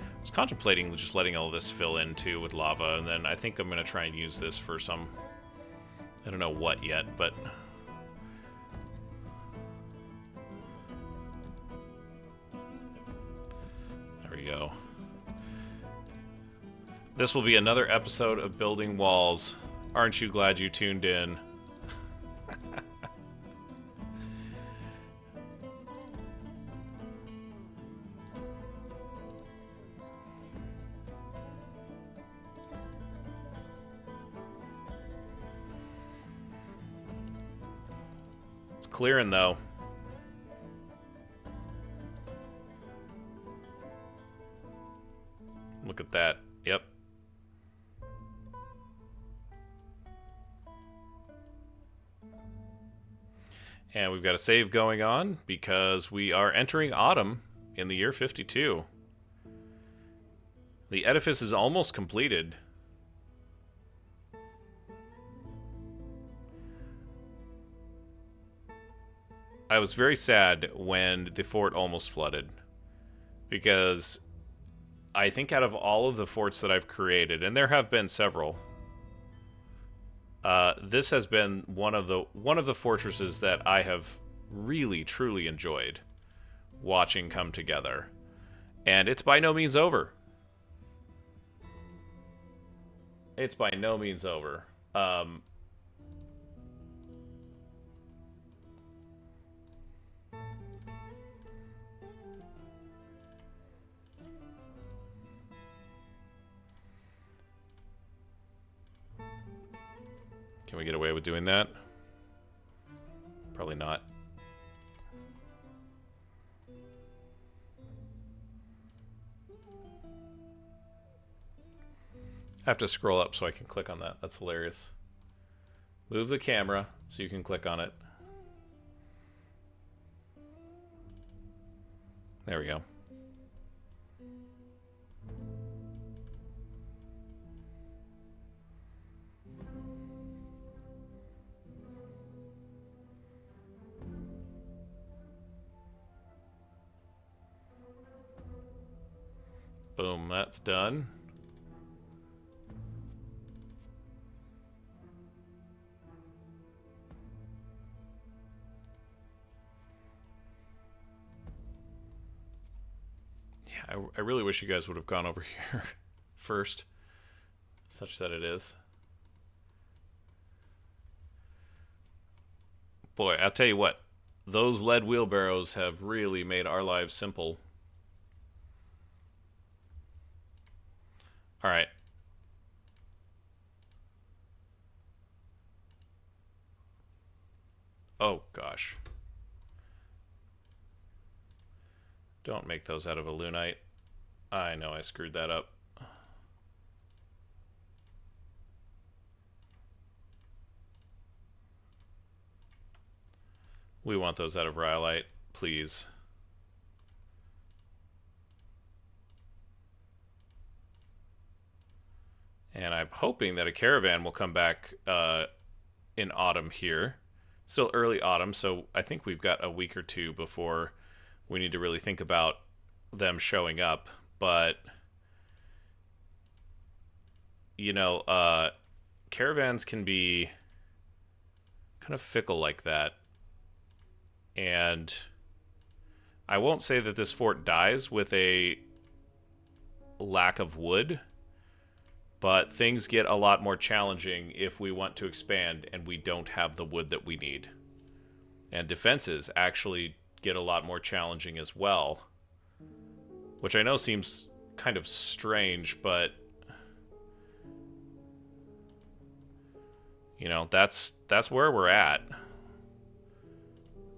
I was contemplating just letting all of this fill in too with lava, and then I think I'm going to try and use this for some, I don't know what yet, but there we go. This will be another episode of Building Walls. Aren't you glad you tuned in? It's clearing, though. Look at that. Yep. And we've got a save going on because we are entering autumn in the year 52. The edifice is almost completed. I was very sad when the fort almost flooded, because I think out of all of the forts that I've created, and there have been several, this has been one of the fortresses that I have really truly enjoyed watching come together, and it's by no means over. It's by no means over. Can we get away with doing that? Probably not. I have to scroll up so I can click on that. That's hilarious. Move the camera so you can click on it. There we go. Boom, that's done. Yeah, I really wish you guys would have gone over here first, such that it is. Boy, I'll tell you what, those lead wheelbarrows have really made our lives simple. All right. Oh, gosh. Don't make those out of a lunite. I know I screwed that up. We want those out of rhyolite, please. And I'm hoping that a caravan will come back in autumn here. Still early autumn, so I think we've got a week or two before we need to really think about them showing up. But, you know, caravans can be kind of fickle like that. And I won't say that this fort dies with a lack of wood, but things get a lot more challenging if we want to expand and we don't have the wood that we need. And defenses actually get a lot more challenging as well, which I know seems kind of strange, but you know, that's where we're at.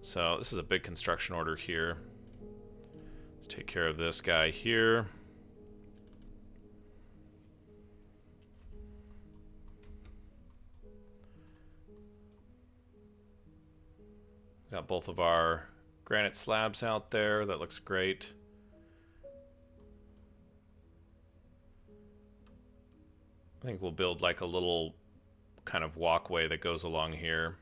So this is a big construction order here. Let's take care of this guy here. Got both of our granite slabs out there. That looks great. I think we'll build like a little kind of walkway that goes along here.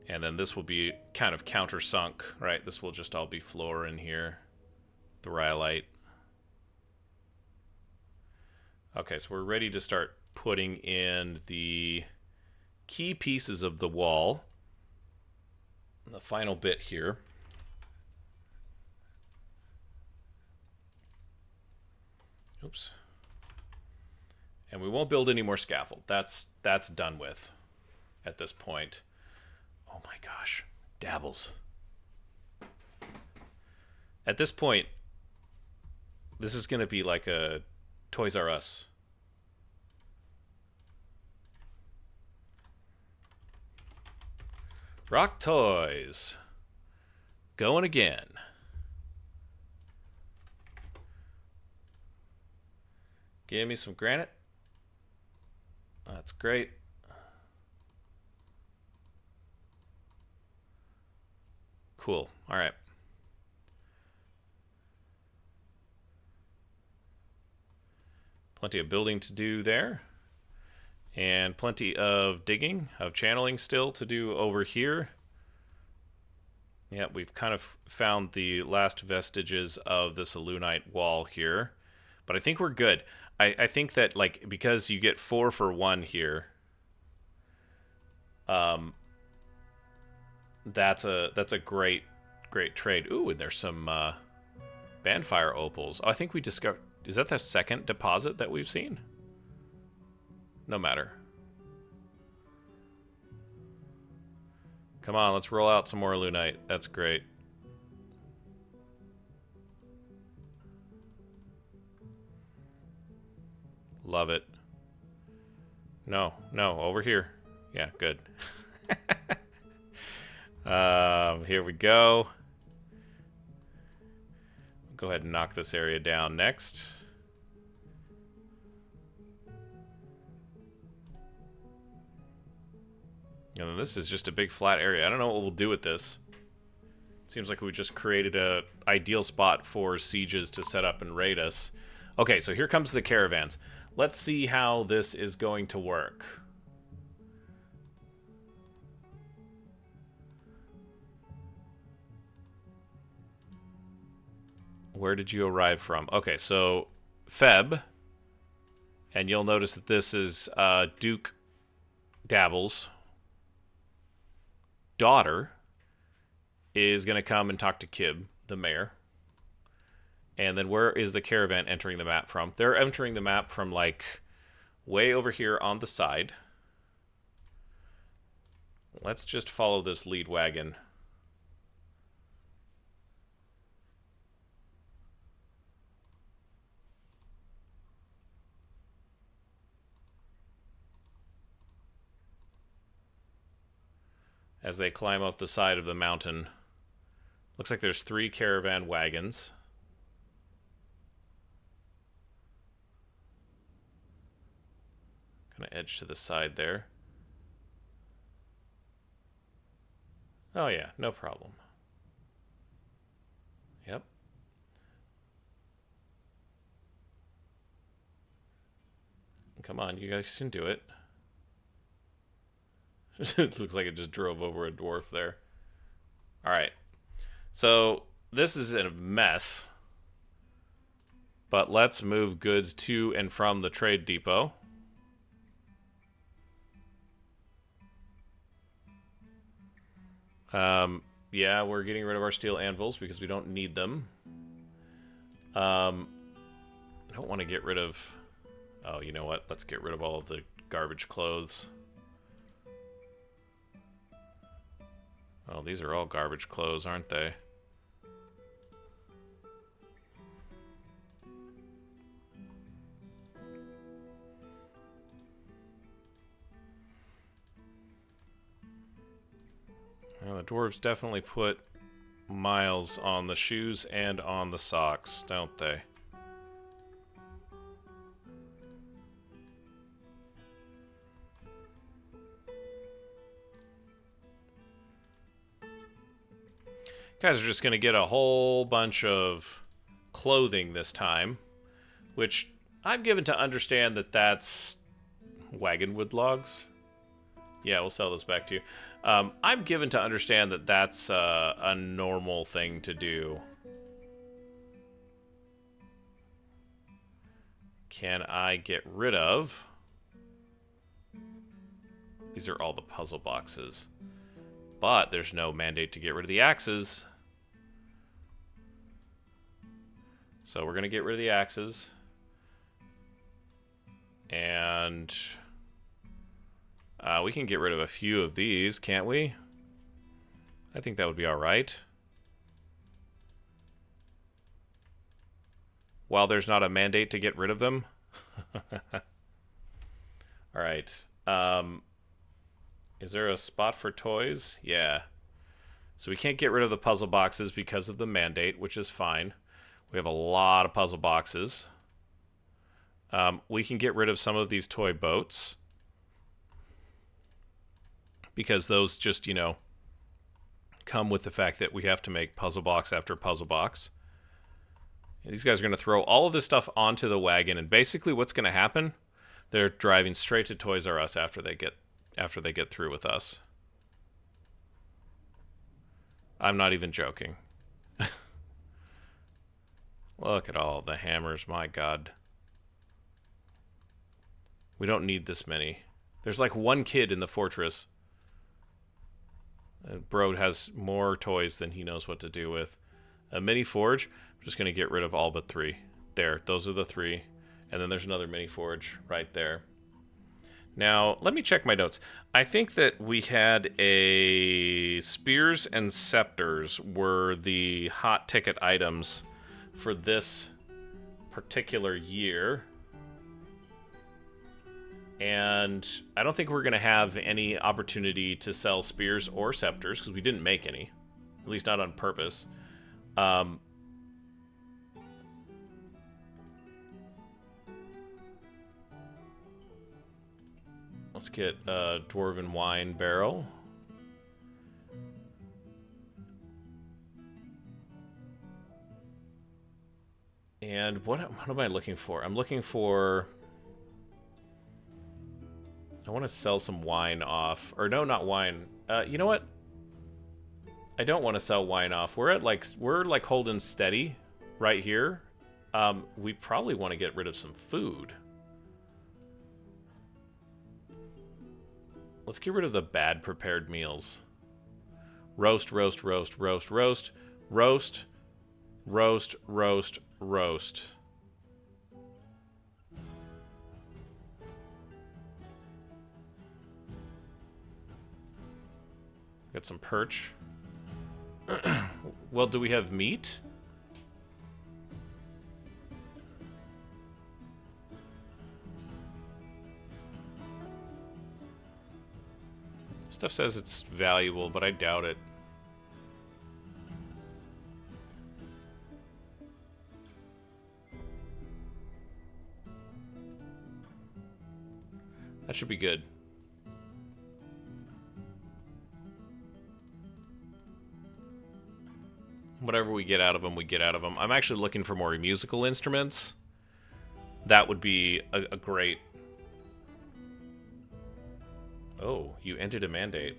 And then this will be kind of countersunk, right? This will just all be floor in here. The rhyolite. Okay, so we're ready to start putting in the key pieces of the wall. The final bit here. Oops. And we won't build any more scaffold. That's done with at this point. Oh my gosh. Dabbles. At this point, this is going to be like a Toys R Us. Rock toys. Going again. Give me some granite. That's great. Cool. All right. Plenty of building to do there. And plenty of digging, of channeling still to do over here. Yeah, we've kind of found the last vestiges of this Alunite wall here. But I think we're good. I think that, like, because you get 4 for 1 here, that's a great trade. Ooh, and there's some Bandfire opals. Oh, I think we discovered... Is that the second deposit that we've seen? No matter. Come on, let's roll out some more Lunite. That's great. Love it. No, over here. Yeah, good. Here we go. Go ahead and knock this area down next. And then this is just a big flat area. I don't know what we'll do with this. It seems like we just created a ideal spot for sieges to set up and raid us. Okay, so here comes the caravans. Let's see how this is going to work. Where did you arrive from? Okay, so Feb. And you'll notice that this is Duke Dabbles' daughter is going to come and talk to Kib, the mayor. And then where is the caravan entering the map from? They're entering the map from, like, way over here on the side. Let's just follow this lead wagon. As they climb up the side of the mountain. Looks like there's 3 caravan wagons. Kind of edge to the side there. Oh yeah, no problem. Yep. Come on, you guys can do it. It looks like it just drove over a dwarf there. Alright. So, this is a mess. But let's move goods to and from the trade depot. Yeah, we're getting rid of our steel anvils because we don't need them. I don't want to get rid of... Oh, you know what? Let's get rid of all of the garbage clothes. Oh, these are all garbage clothes, aren't they? Well, the dwarves definitely put miles on the shoes and on the socks, don't they? Guys are just going to get a whole bunch of clothing this time, which I'm given to understand that that's wagonwood logs. Yeah, we'll sell this back to you. I'm given to understand that that's a normal thing to do. Can I get rid of... These are all the puzzle boxes. But there's no mandate to get rid of the axes. So we're going to get rid of the axes. And we can get rid of a few of these, can't we? I think that would be all right. While there's not a mandate to get rid of them. All right. Is there a spot for toys? Yeah. So we can't get rid of the puzzle boxes because of the mandate, which is fine. We have a lot of puzzle boxes. We can get rid of some of these toy boats. Because those just, you know, come with the fact that we have to make puzzle box after puzzle box. And these guys are going to throw all of this stuff onto the wagon, and basically what's going to happen, they're driving straight to Toys R Us after they get through with us. I'm not even joking. Look at all the hammers, my god. We don't need this many. There's like one kid in the fortress. Bro has more toys than he knows what to do with. A mini forge. I'm just going to get rid of all but 3. There, those are the 3. And then there's another mini forge right there. Now, let me check my notes. I think that we had a spears and scepters were the hot ticket items for this particular year. And I don't think we're going to have any opportunity to sell spears or scepters because we didn't make any. At least not on purpose. Let's get a dwarven wine barrel. And what am I looking for? I'm looking for... I want to sell some wine off. Or no, not wine. You know what? I don't want to sell wine off. We're like holding steady right here. We probably want to get rid of some food. Let's get rid of the bad prepared meals. Roast, roast, roast, roast, roast, roast, roast, roast, roast. Got some perch. Well, do we have meat? Stuff says it's valuable, but I doubt it. That should be good. Whatever we get out of them, we get out of them. I'm actually looking for more musical instruments. That would be a great... Oh, you ended a mandate.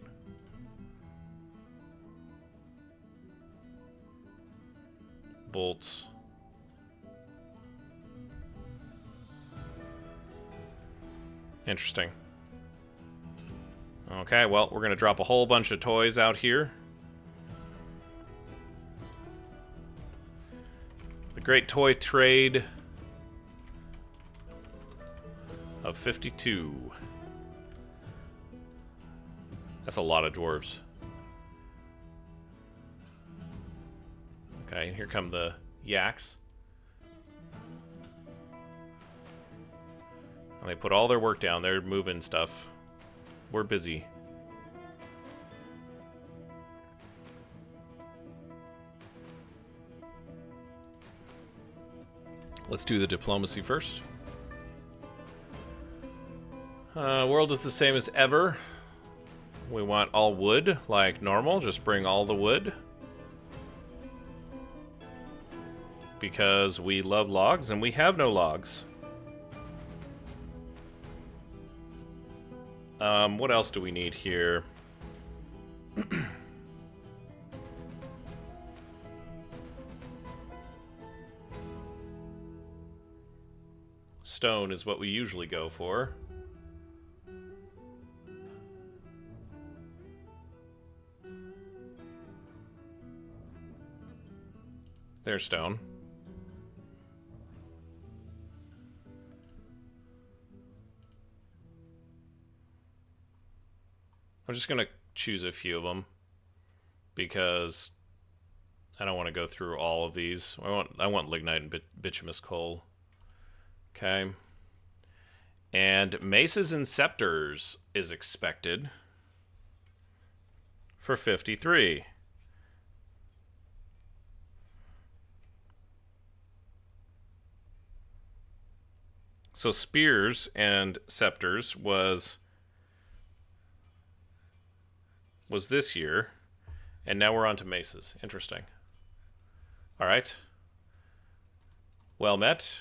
Bolts. Interesting. Okay, well, we're going to drop a whole bunch of toys out here. The Great Toy Trade of 52. That's a lot of dwarves. Okay, and here come the yaks. And they put all their work down. They're moving stuff. We're busy. Let's do the diplomacy first. World is the same as ever. We want all wood, like normal. Just bring all the wood. Because we love logs, and we have no logs. What else do we need here? Stone is what we usually go for. There's stone. I'm just going to choose a few of them because I don't want to go through all of these. I want lignite and bituminous coal. Okay. And maces and scepters is expected for 53. So spears and scepters was this year, and now we're on to maces. Interesting. All right. Well met.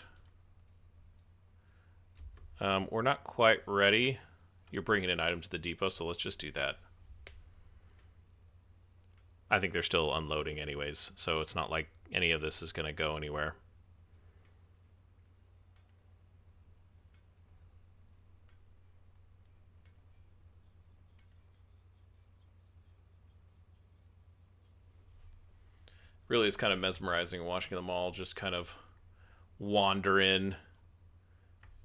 We're not quite ready. You're bringing an item to the depot, so let's just do that. I think they're still unloading anyways, so it's not like any of this is going to go anywhere. Really is kind of mesmerizing watching them all just kind of wander in,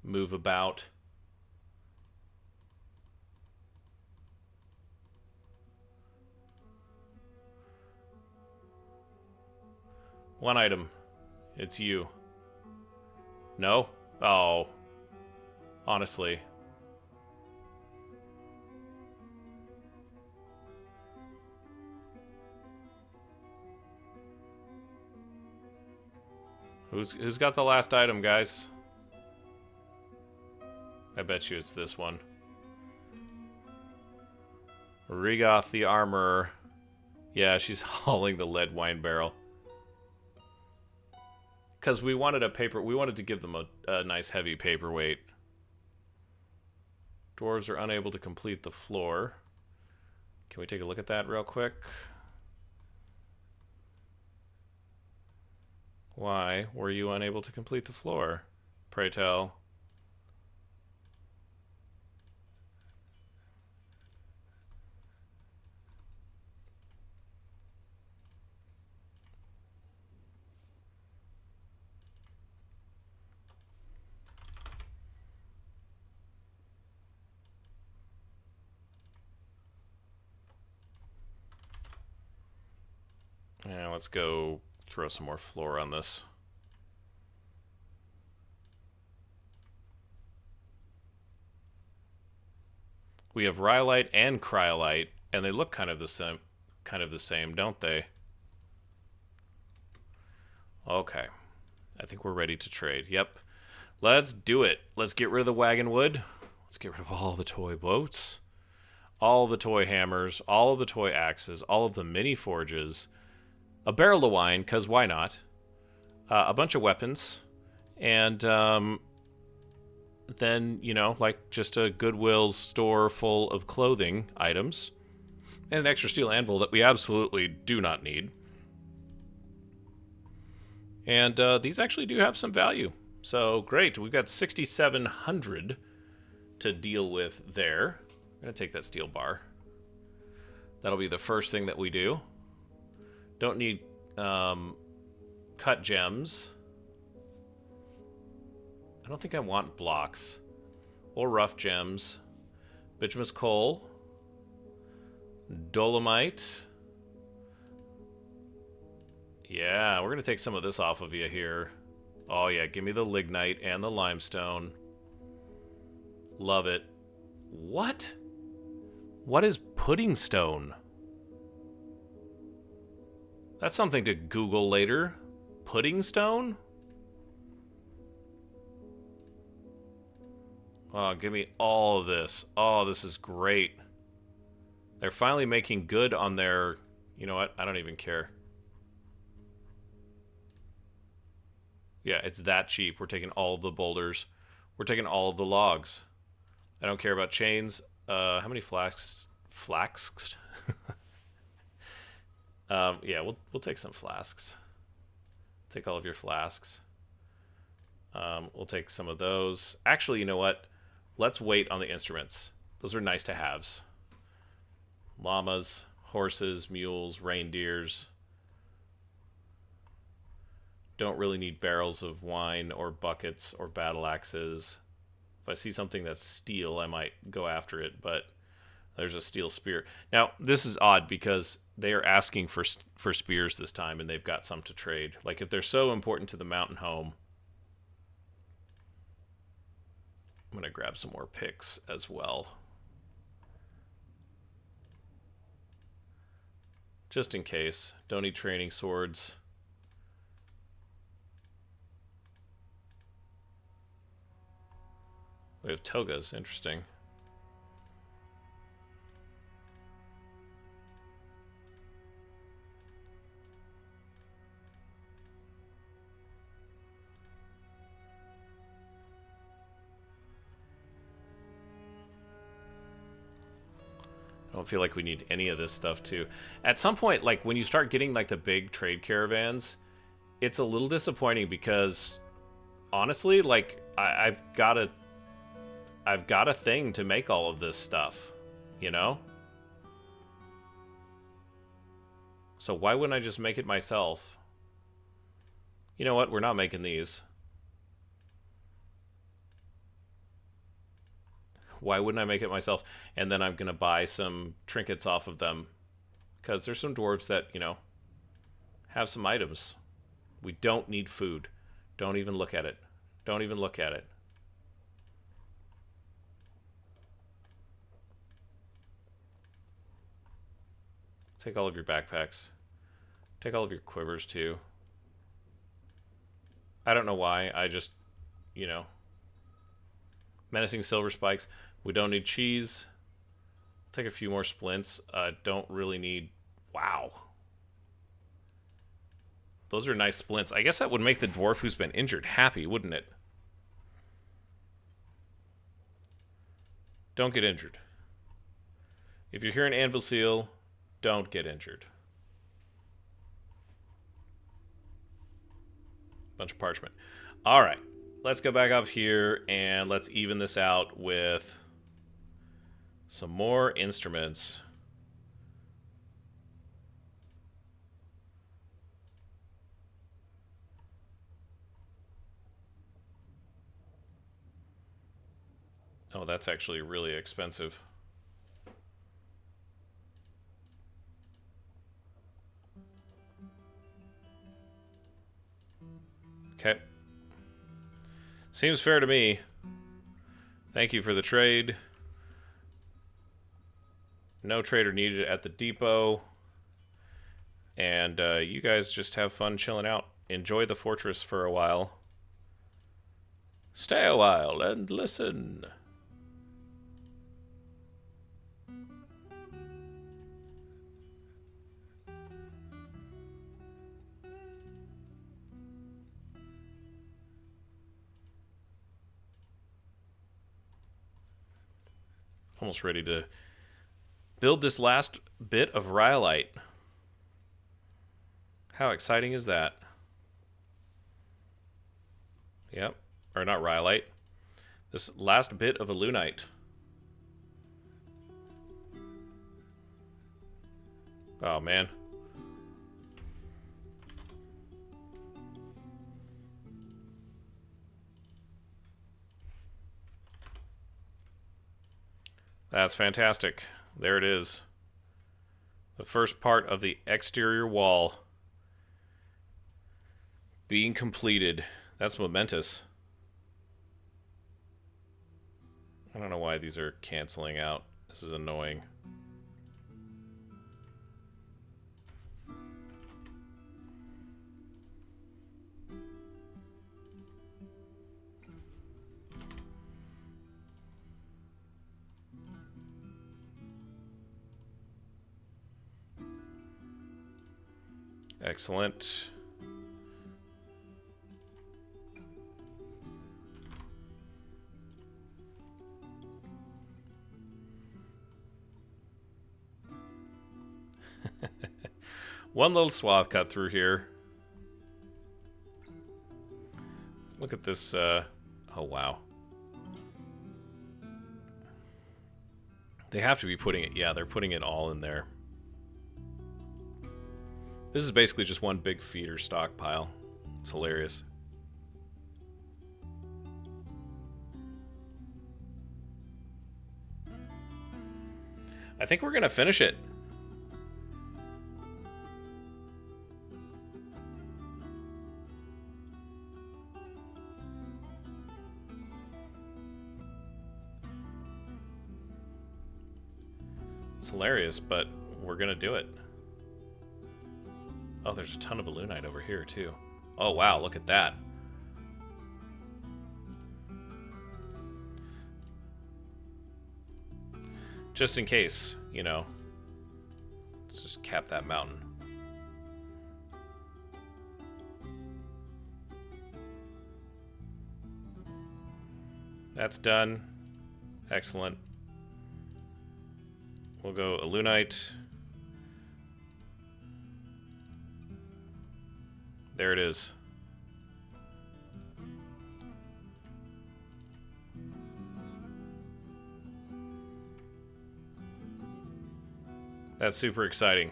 move about. One item. It's you. No? Oh. Honestly. Who's got the last item, guys? I bet you it's this one. Rigoth the Armorer. Yeah, she's hauling the lead wine barrel. Because we wanted to give them a nice heavy paperweight. Dwarves are unable to complete the floor. Can we take a look at that real quick? Why were you unable to complete the floor? Pray tell. Yeah, let's go throw some more floor on this. We have rhyolite and cryolite, and they look kind of the same, don't they? Okay. I think we're ready to trade. Yep. Let's do it. Let's get rid of the wagon wood. Let's get rid of all the toy boats, all the toy hammers, all of the toy axes, all of the mini forges, a barrel of wine, because why not? A bunch of weapons, and then, you know, like just a Goodwill store full of clothing items, and an extra steel anvil that we absolutely do not need. And these actually do have some value. So great, we've got 6,700 to deal with there. I'm going to take that steel bar. That'll be the first thing that we do. Don't need cut gems. I don't think I want blocks or rough gems. Bituminous coal. Dolomite. Yeah, we're going to take some of this off of you here. Oh yeah, give me the lignite and the limestone. Love it. What? What is pudding stone? That's something to Google later. Pudding stone? Oh, give me all of this. Oh, this is great. They're finally making good on their... You know what? I don't even care. Yeah, it's that cheap. We're taking all of the boulders. We're taking all of the logs. I don't care about chains. How many flasks? Yeah, we'll take some flasks. Take all of your flasks. We'll take some of those. Actually, you know what? Let's wait on the instruments. Those are nice to haves. Llamas, horses, mules, reindeers. Don't really need barrels of wine or buckets or battle axes. If I see something that's steel, I might go after it, but there's a steel spear. Now, this is odd because they are asking for spears this time, and they've got some to trade. Like, if they're so important to the mountain home, I'm going to grab some more picks as well. Just in case. Don't need training swords. We have togas. Interesting. I don't feel like we need any of this stuff too. At some point, like when you start getting like the big trade caravans, it's a little disappointing because honestly, like I've got a thing to make all of this stuff, you know? So why wouldn't I just make it myself? You know what? We're not making these. Why wouldn't I make it myself? And then I'm going to buy some trinkets off of them. Because there's some dwarves that, you know, have some items. We don't need food. Don't even look at it. Don't even look at it. Take all of your backpacks. Take all of your quivers, too. I don't know why. I just, you know. Menacing silver spikes. We don't need cheese. Take a few more splints. Don't really need... Wow. Those are nice splints. I guess that would make the dwarf who's been injured happy, wouldn't it? Don't get injured. If you're here in Anvilseal, don't get injured. Bunch of parchment. All right. Let's go back up here and let's even this out with some more instruments. Oh, that's actually really expensive. Okay. Seems fair to me. Thank you for the trade. No trader needed at the depot. And you guys just have fun chilling out. Enjoy the fortress for a while. Stay a while and listen. Almost ready to build this last bit of rhyolite. How exciting is that? Yep. Or not rhyolite. This last bit of alunite. Oh, man. That's fantastic. There it is. The first part of the exterior wall being completed. That's momentous. I don't know why these are canceling out. This is annoying. Excellent. One little swath cut through here. Look at this. Oh, wow. They have to be putting it. Yeah, they're putting it all in there. This is basically just one big feeder stockpile. It's hilarious. I think we're gonna finish it. It's hilarious, but we're gonna do it. Oh, there's a ton of Balloonite over here, too. Oh, wow, look at that. Just in case, you know. Let's just cap that mountain. That's done. Excellent. We'll go Alunite. There it is. That's super exciting.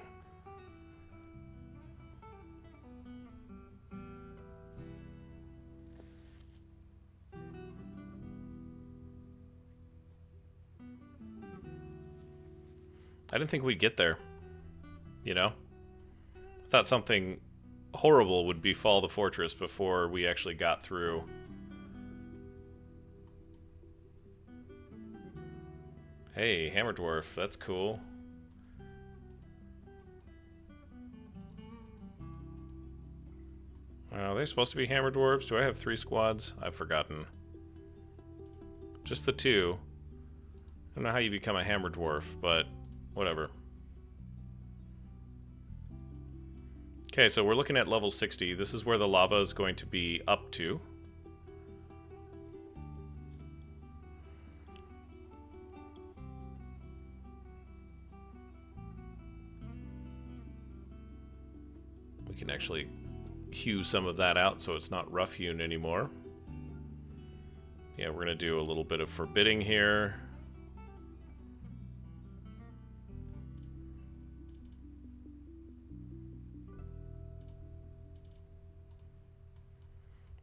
I didn't think we'd get there. You know? I thought something horrible would befall the fortress before we actually got through. Hey, Hammer Dwarf, that's cool. Are they supposed to be Hammer Dwarves? Do I have 3 squads? I've forgotten. Just the 2. I don't know how you become a Hammer Dwarf, but whatever. Okay, so we're looking at level 60. This is where the lava is going to be up to. We can actually hew some of that out so it's not rough hewn anymore. Yeah, we're going to do a little bit of forbidding here.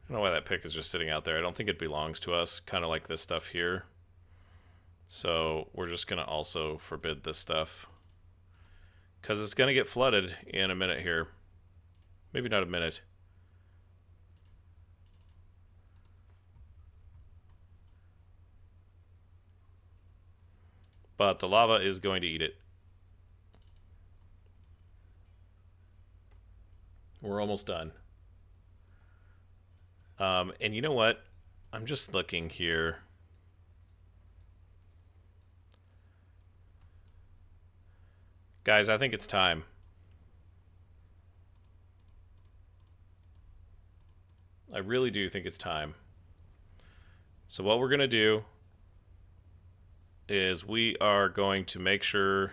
I don't know why that pick is just sitting out there. I don't think it belongs to us, kind of like this stuff here. So we're just going to also forbid this stuff. Because it's going to get flooded in a minute here. Maybe not a minute. But the lava is going to eat it. We're almost done. And you know what? I'm just looking here. Guys, I think it's time. I really do think it's time. So what we're going to do is we are going to make sure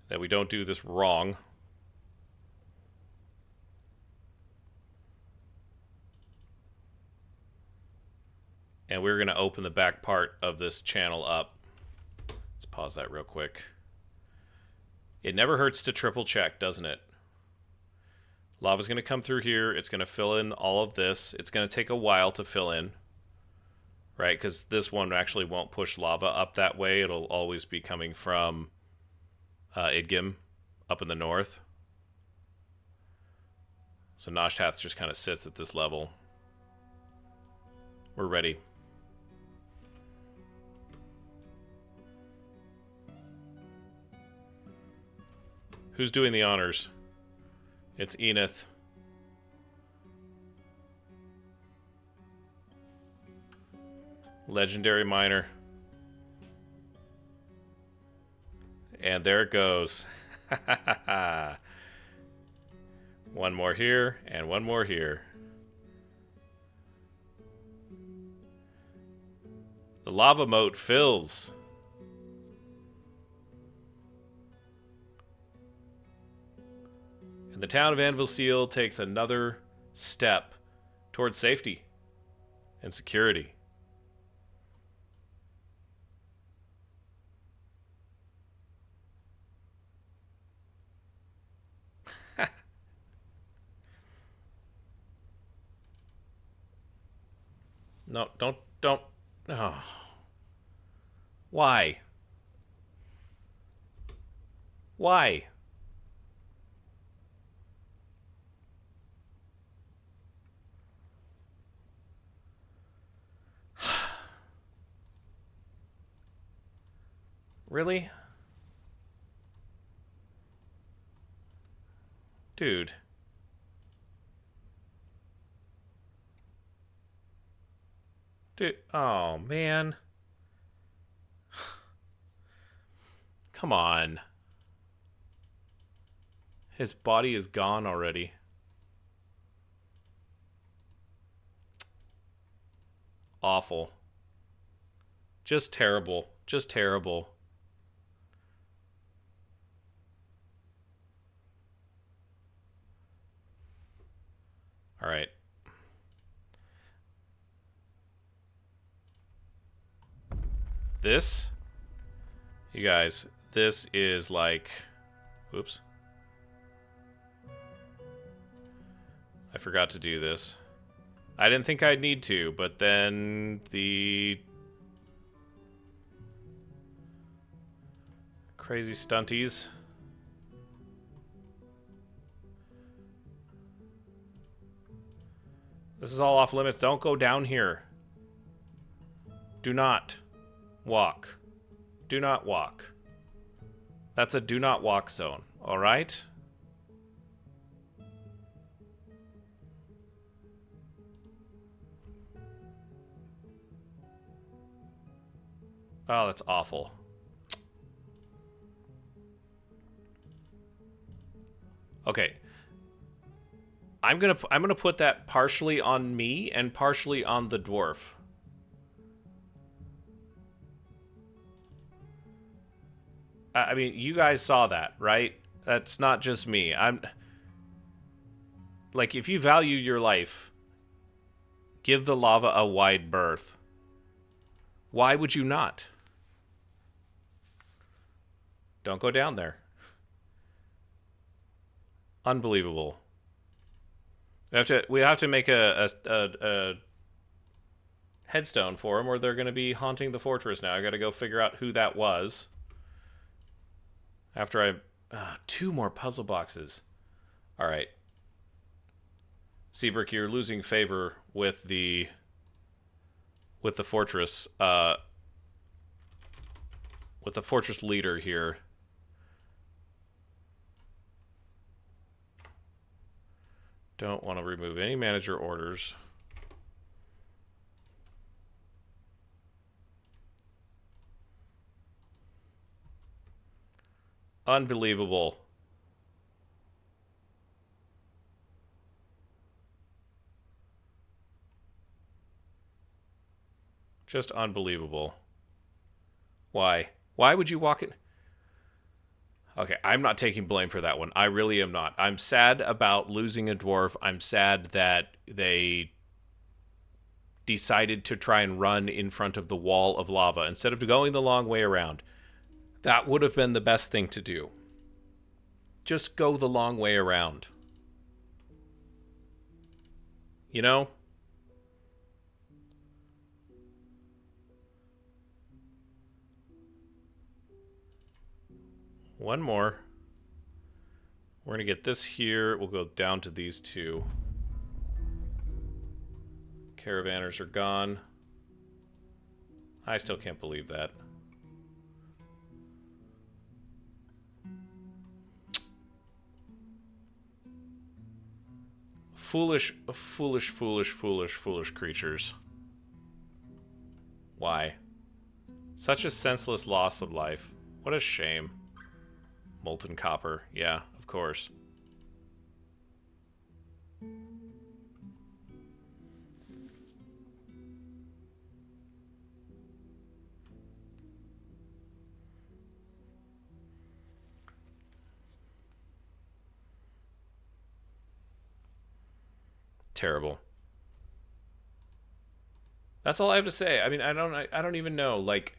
that we don't do this wrong. And we're going to open the back part of this channel up. Let's pause that real quick. It never hurts to triple check, doesn't it? Lava's going to come through here. It's going to fill in all of this. It's going to take a while to fill in. Right? Because this one actually won't push lava up that way. It'll always be coming from Idgim up in the north. So Noshtath just kind of sits at this level. We're ready. Who's doing the honors? It's Enith. Legendary miner. And there it goes. One more here, and one more here. The lava moat fills. And the town of Anvilseal takes another step towards safety and security. No, don't. Oh. Why? Why? Really? Dude. Dude. Oh, man. Come on. His body is gone already. Awful. Just terrible. Just terrible. All right. This, you guys, this is like, whoops. I forgot to do this. I didn't think I'd need to, but then the crazy stunties. This is all off limits. Don't go down here. Do not walk. Do not walk. That's a do not walk zone, all right? Oh, that's awful. Okay. I'm gonna put that partially on me and partially on the dwarf. I mean, you guys saw that, right? That's not just me. I'm like, if you value your life, give the lava a wide berth. Why would you not? Don't go down there. Unbelievable. We have to make a headstone for them, or they're going to be haunting the fortress now. I got to go figure out who that was. After I 2 more puzzle boxes. All right. Seabrook, you're losing favor with the fortress with the fortress leader here. Don't want to remove any manager orders. Unbelievable. Just unbelievable. Why? Why would you walk it? Okay, I'm not taking blame for that one. I really am not. I'm sad about losing a dwarf. I'm sad that they decided to try and run in front of the wall of lava instead of going the long way around. That would have been the best thing to do. Just go the long way around. You know? One more. We're going to get this here. We'll go down to these 2. Caravanners are gone. I still can't believe that. Foolish, foolish, foolish, foolish, foolish creatures. Why? Such a senseless loss of life. What a shame. Molten copper. Yeah, of course. Terrible. That's all I have to say. I mean, I don't even know. Like,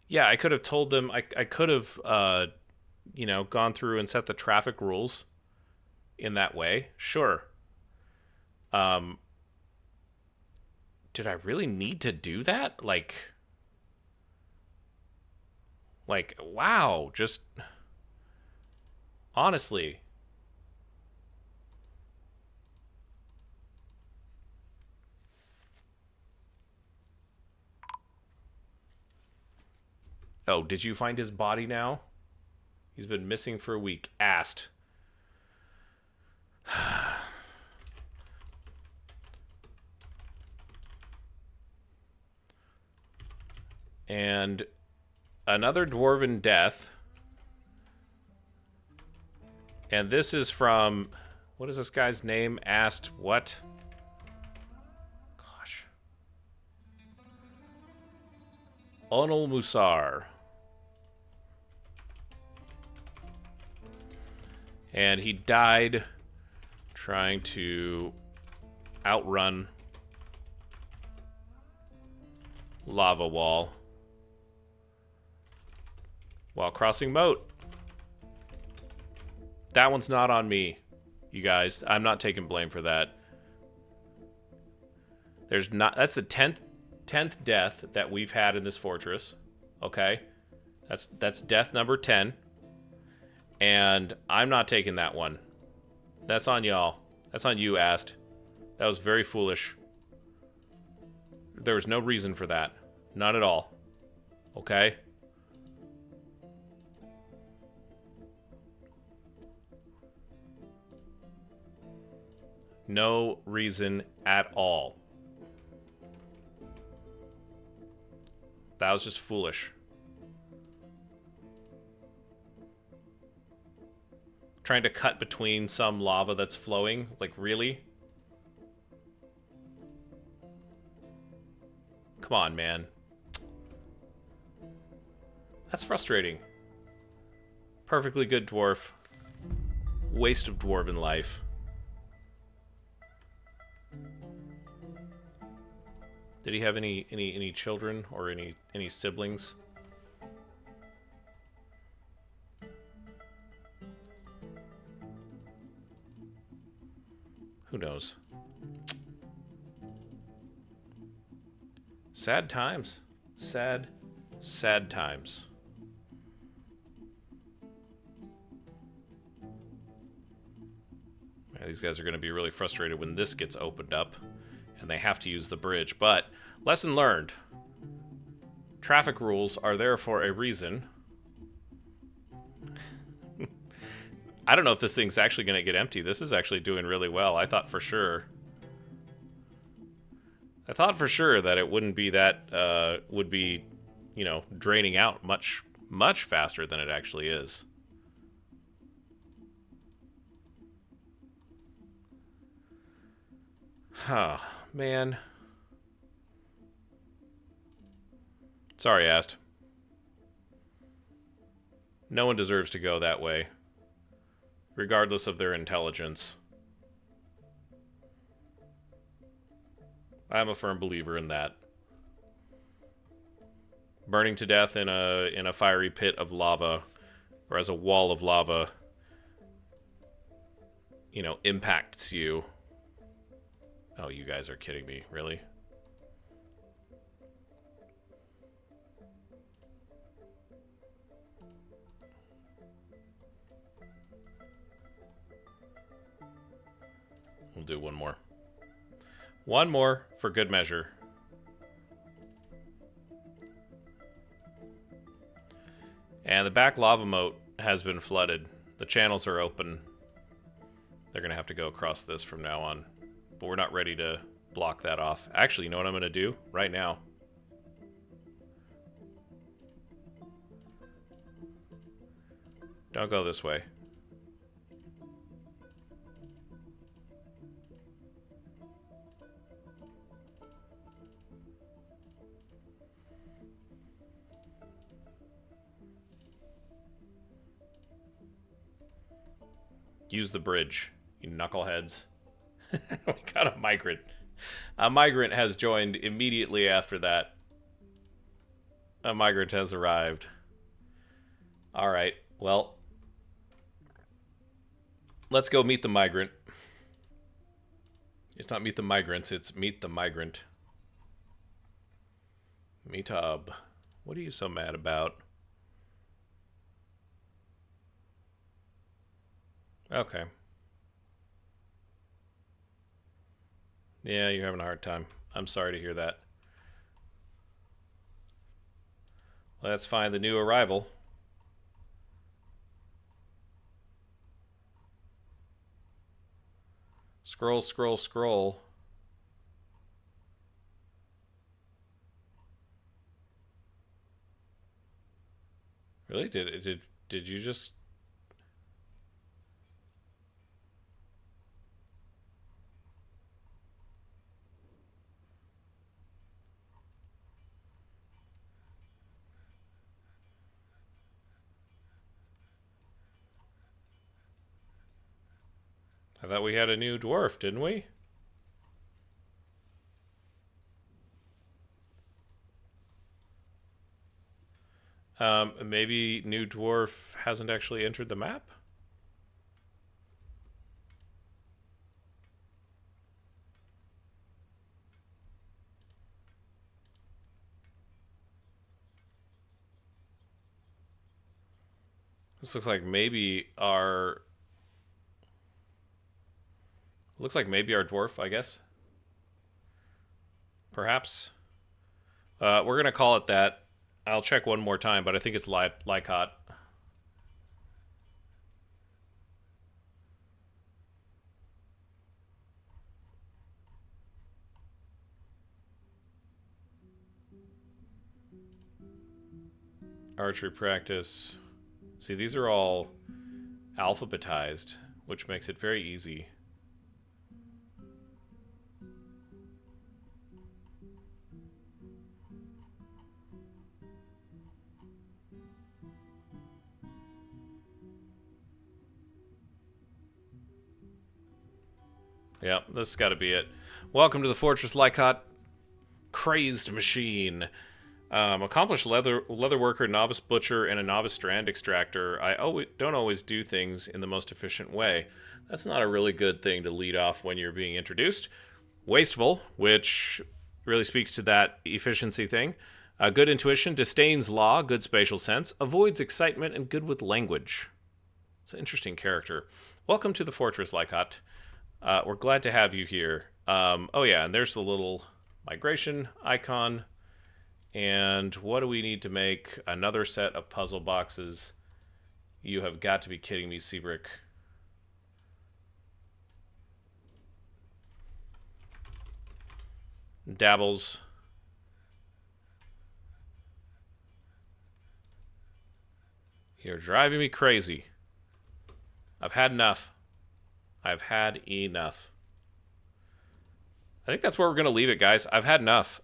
yeah, I could have told them. I could have, gone through and set the traffic rules in that way. Sure. Um, did I really need to do that? Like, Like, wow, just honestly. Oh, did you find his body now? He's been missing for a week. Asked. And another dwarven death. And this is from... What is this guy's name? Asked what? Gosh. Onul Musar. And he died trying to outrun lava wall while crossing moat. That one's not on me, you guys. I'm not taking blame for that. There's not... That's the 10th death that we've had in this fortress. Okay? That's death number 10. And I'm not taking that one. That's on y'all. That's on you, Ast. That was very foolish. There was no reason for that. Not at all. Okay? No reason at all. That was just foolish. Trying to cut between some lava that's flowing. Like, really? Come on, man. That's frustrating. Perfectly good dwarf. Waste of dwarven life. Did he have any children or any siblings? Who knows? Sad times. Sad, sad times. Yeah, these guys are going to be really frustrated when this gets opened up and they have to use the bridge. But, lesson learned. Traffic rules are there for a reason. I don't know if this thing's actually going to get empty. This is actually doing really well. I thought for sure that it wouldn't be that, would be, you know, draining out much, much faster than it actually is. Huh, man. Sorry, Ast. No one deserves to go that way, regardless of their intelligence. I'm a firm believer in that. Burning to death in a fiery pit of lava, or as a wall of lava, you know, impacts you. Oh, you guys are kidding me, really? We'll do one more. One more for good measure. And the back lava moat has been flooded. The channels are open. They're going to have to go across this from now on. But we're not ready to block that off. Actually, you know what I'm going to do right now? Don't go this way. Use the bridge, you knuckleheads. We got a migrant. A migrant has joined immediately after that. A migrant has arrived. Alright, well. Let's go meet the migrant. It's not meet the migrants, it's meet the migrant. Meetub. What are you so mad about? Okay. Yeah, you're having a hard time. I'm sorry to hear that. Let's find the new arrival. Scroll, scroll, scroll. Really? Did you just... I thought we had a new dwarf, didn't we? Maybe new dwarf hasn't actually entered the map? This looks like maybe our... Looks like maybe our dwarf, I guess. Perhaps. We're going to call it that. I'll check one more time, but I think it's Lycott. Archery practice. See, these are all alphabetized, which makes it very easy. Yeah, this has got to be it. Welcome to the Fortress Lycott Crazed Machine. Accomplished leatherworker, novice butcher, and a novice strand extractor. I don't always do things in the most efficient way. That's not a really good thing to lead off when you're being introduced. Wasteful, which really speaks to that efficiency thing. Good intuition, disdains law, good spatial sense, avoids excitement, and good with language. It's an interesting character. Welcome to the Fortress, Lycott. We're glad to have you here. Oh yeah, and there's the little migration icon. And what do we need to make? Another set of puzzle boxes. You have got to be kidding me, Seabrick. Dabbles. You're driving me crazy. I've had enough. I've had enough. I think that's where we're going to leave it, guys. I've had enough.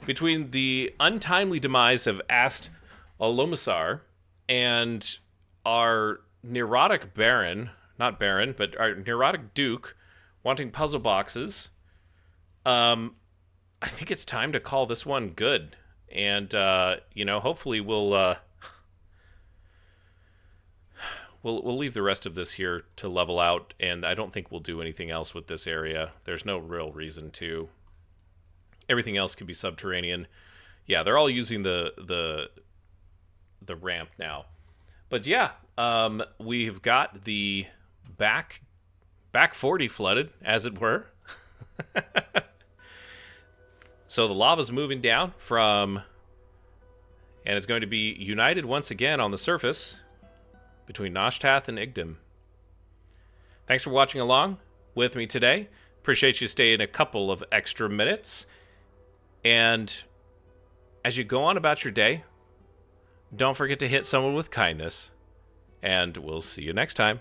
Between the untimely demise of Ast Olomasar and our neurotic Baron, not Baron, but our neurotic Duke wanting puzzle boxes, I think it's time to call this one good. And, hopefully we'll leave the rest of this here to level out, and I don't think we'll do anything else with this area. There's no real reason to. Everything else can be subterranean. Yeah, they're all using the ramp now. But yeah, we've got the back 40 flooded, as it were. So the lava's moving down and it's going to be united once again on the surface between Noshtath and Igdim. Thanks for watching along with me today. Appreciate you staying a couple of extra minutes. And as you go on about your day, don't forget to hit someone with kindness. And we'll see you next time.